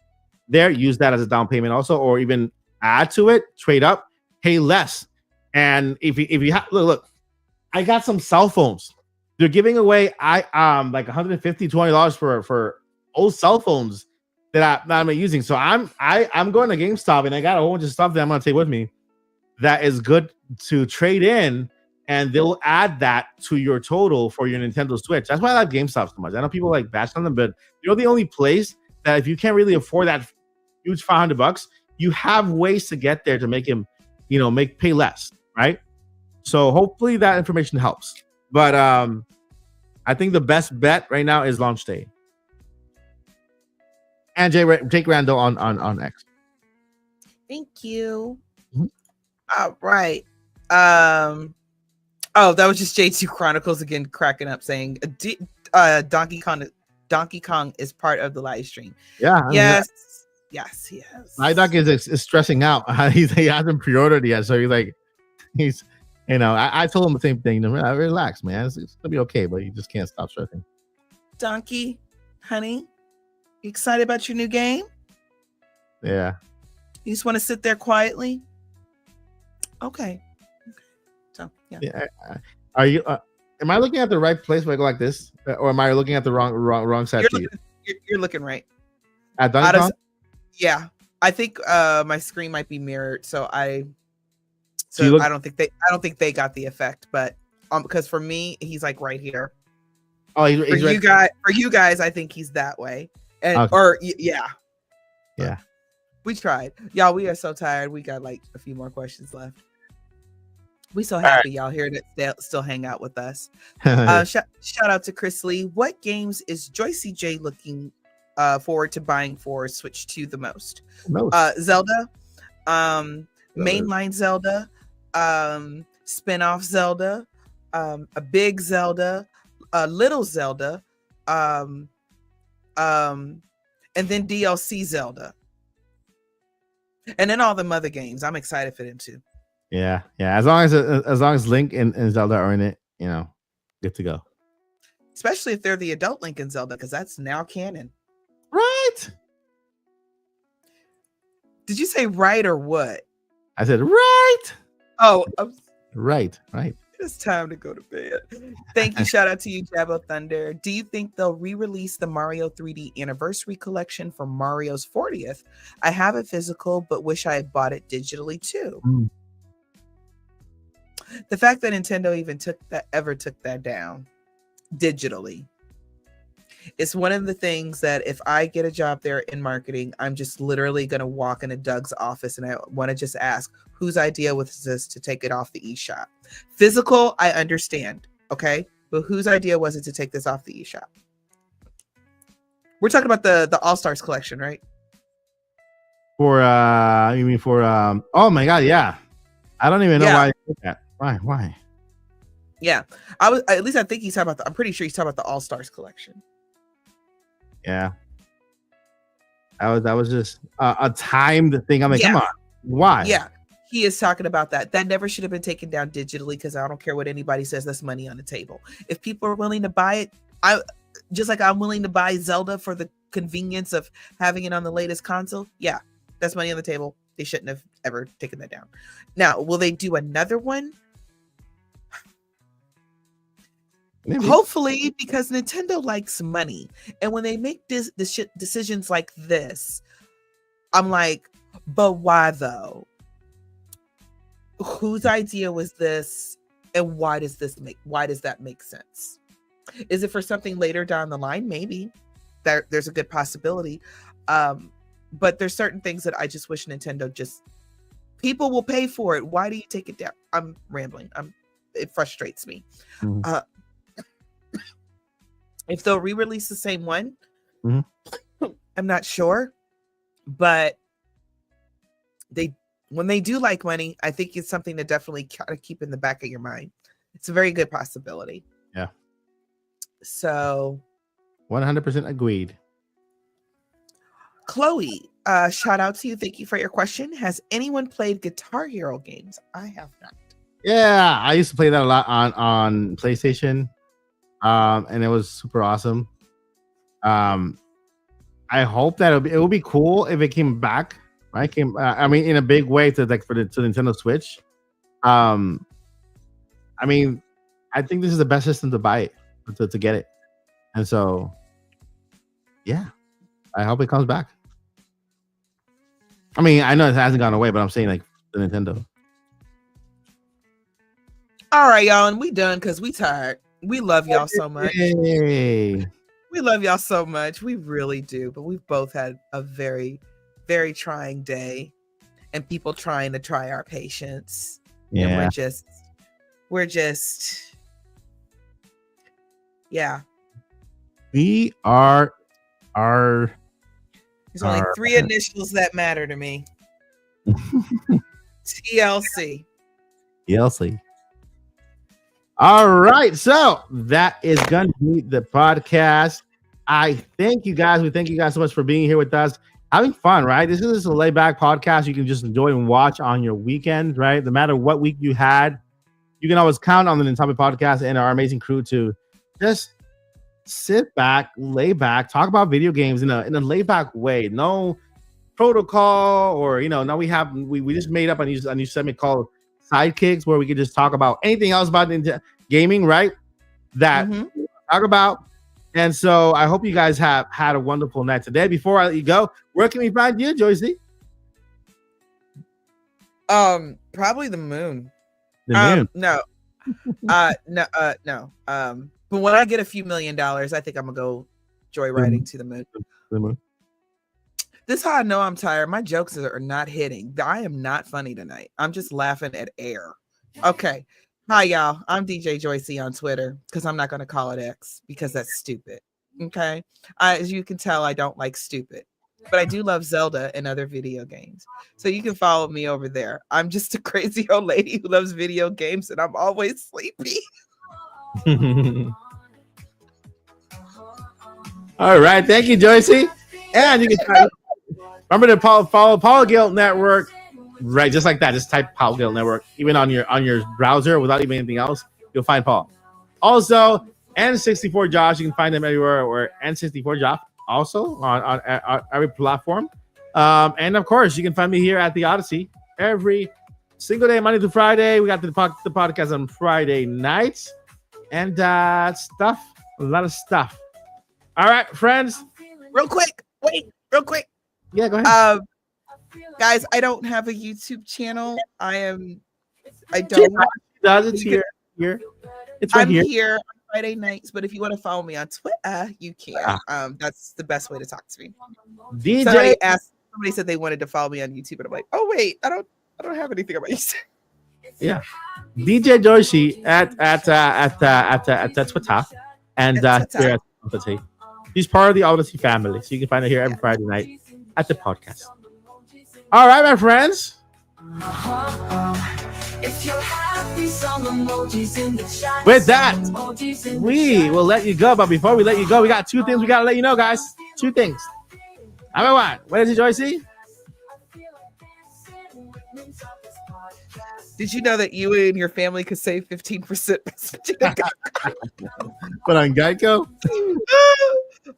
there, use that as a down payment also, or even add to it, trade up, pay less. And if you have look, I got some cell phones. They're giving away like $150, $200 for old cell phones that I'm using. So I'm going to GameStop and I got a whole bunch of stuff that I'm gonna take with me that is good to trade in, and they'll add that to your total for your Nintendo Switch. That's why I like GameStop so much. I know people like bash on them, but you're the only place that if you can't really afford that huge $500, you have ways to get there to make him, pay less, right? So hopefully that information helps. But I think the best bet right now is launch day. And Jake Randall on X. Thank you. Mm-hmm. All right. Oh, that was just J2 Chronicles again cracking up saying Donkey Kong is part of the live stream. Yeah. Yes. My Doc is stressing out. He hasn't pre-ordered yet, so he's I told him the same thing. Relax, man. It's gonna be okay, but you just can't stop stressing. Donkey, honey, you excited about your new game? Yeah. You just want to sit there quietly? Okay. So yeah. Are you? Am I looking at the right place when I go like this, or am I looking at the wrong side? You're looking right. At Donkey Kong? Yeah, I think my screen might be mirrored, so I don't think they got the effect, but because for me he's like right here. Oh, he's right. For you guys, I think he's that way, and okay. Yeah. We tried, y'all. We are so tired. We got like a few more questions left. We so happy y'all here to still hang out with us. Shout out to Chris Lee. What games is Joycey J looking forward to buying for Switch 2 the most? Zelda, mainline Zelda, spin-off Zelda, a big Zelda, a little Zelda, and then DLC Zelda, and then all the other games. I'm excited for them too. Yeah. As long as Link and Zelda are in it, good to go. Especially if they're the adult Link and Zelda, because that's now canon. Right? Did you say right or what? I said right. Oh, right. It's time to go to bed. Thank you. Shout out to you, Jabba Thunder. Do you think they'll re-release the Mario 3D Anniversary Collection for Mario's 40th? I have a physical, but wish I had bought it digitally too. The fact that Nintendo even took that down digitally, it's one of the things that if I get a job there in marketing, I'm just literally going to walk into Doug's office and I want to just ask, whose idea was this to take it off the eShop? Physical, I understand, okay? But whose idea was it to take this off the eShop? We're talking about the All-Stars collection, right? You mean for oh my god, yeah. I don't even know why I did that. Why? Yeah. I think he's talking about I'm pretty sure he's talking about the All-Stars collection. Yeah. That was just a timed thing. I'm like, come on. Why? Yeah. He is talking about that. That never should have been taken down digitally because I don't care what anybody says. That's money on the table. If people are willing to buy it, I'm willing to buy Zelda for the convenience of having it on the latest console. Yeah, that's money on the table. They shouldn't have ever taken that down. Now, will they do another one? Maybe. Hopefully, because Nintendo likes money. And when they make decisions like this, I'm like, but why though? Whose idea was this? And why does that make sense? Is it for something later down the line? Maybe. There's a good possibility. But there's certain things that I just wish Nintendo people will pay for it. Why do you take it down? I'm rambling. It frustrates me. Mm-hmm. If they'll re-release the same one, I'm not sure. But when they do like money, I think it's something to definitely kind of keep in the back of your mind. It's a very good possibility. Yeah. So 100% agreed. Chloe, shout out to you. Thank you for your question. Has anyone played Guitar Hero games? I have not. Yeah, I used to play that a lot on PlayStation. And it was super awesome. I hope that it would be cool if it came back, right? In a big way to Nintendo Switch. I think this is the best system to buy it, to get it. And so, yeah, I hope it comes back. I know it hasn't gone away, but I'm saying like the Nintendo. All right, y'all, and we done because we tired. We love y'all so much. Hey. We love y'all so much. We really do. But we've both had a very, very trying day, and people trying to try our patience. Yeah. And we're just, yeah. We are. There's only three initials that matter to me. TLC. TLC. All right, so that is going to be the podcast. I thank you guys. We thank you guys so much for being here with us, having fun, right? This is a laid back podcast you can just enjoy and watch on your weekend, right? No matter what week you had, you can always count on the Nintopics Podcast and our amazing crew to just sit back, lay back, talk about video games in a laid back way. No protocol, or now we just made up a new segment called Sidekicks, where we can just talk about anything else about gaming, right? That talk about. And so I hope you guys have had a wonderful night today. Before I let you go, where can we find you, Joycey? Probably the moon. The moon. No. No. But when I get a few $1 million, I think I'm gonna go joyriding to the moon. The moon. This is how I know I'm tired. My jokes are not hitting. I am not funny tonight. I'm just laughing at air. Okay. Hi, y'all. I'm DJ Joycey on Twitter, because I'm not going to call it X because that's stupid. Okay. As you can tell, I don't like stupid, but I do love Zelda and other video games. So you can follow me over there. I'm just a crazy old lady who loves video games, and I'm always sleepy. All right. Thank you, Joycey. And you can remember to follow Paul Guild Network. Right, just like that. Just type Paul Guild Network, even on your browser, without even anything else. You'll find Paul. Also, N64 Josh, you can find them everywhere. Or N64 Josh, also on every platform. And of course, you can find me here at the Odyssey every single day, Monday to Friday. We got the podcast on Friday nights, and stuff, a lot of stuff. All right, friends. Real quick. Yeah, go ahead. Guys, I don't have a YouTube channel. I don't. It's here. It's right I'm here. here on Friday nights, but if you want to follow me on Twitter, you can. That's the best way to talk to me. DJ Somebody said they wanted to follow me on YouTube, and I'm like, oh wait, I don't have anything on my YouTube. Yeah, DJ Joycey at Twitter, and here at Odyssey. He's part of the Odyssey family, so you can find it here every Friday night at the podcast. All right, my friends. With that, we will let you go. But before we let you go, we got two things we got to let you know, guys. Two things. Number one, what is it, Joycey? Did you know that you and your family could save 15%? But on Geico?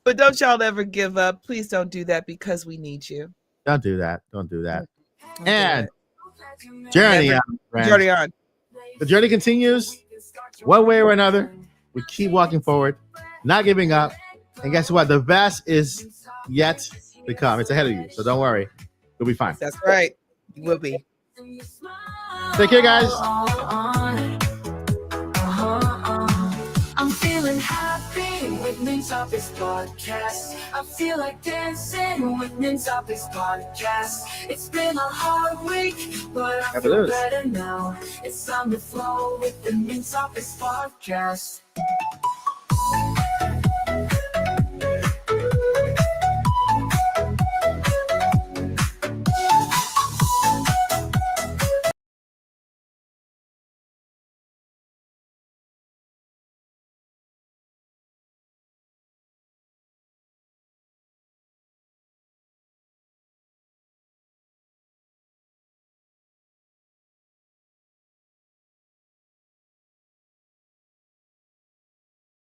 But don't y'all ever give up. Please don't do that, because we need you. Don't do that. Don't do that. And journey on, friends. Journey on. The journey continues one way or another. We keep walking forward, not giving up. And guess what? The best is yet to come. It's ahead of you. So don't worry. You'll be fine. That's right. You will be. Take care, guys. I'm feeling happy with Nintopics Podcast. I feel like dancing with Nintopics Podcast. It's been a hard week, but I feel better now. It's time to flow with the Nintopics Podcast.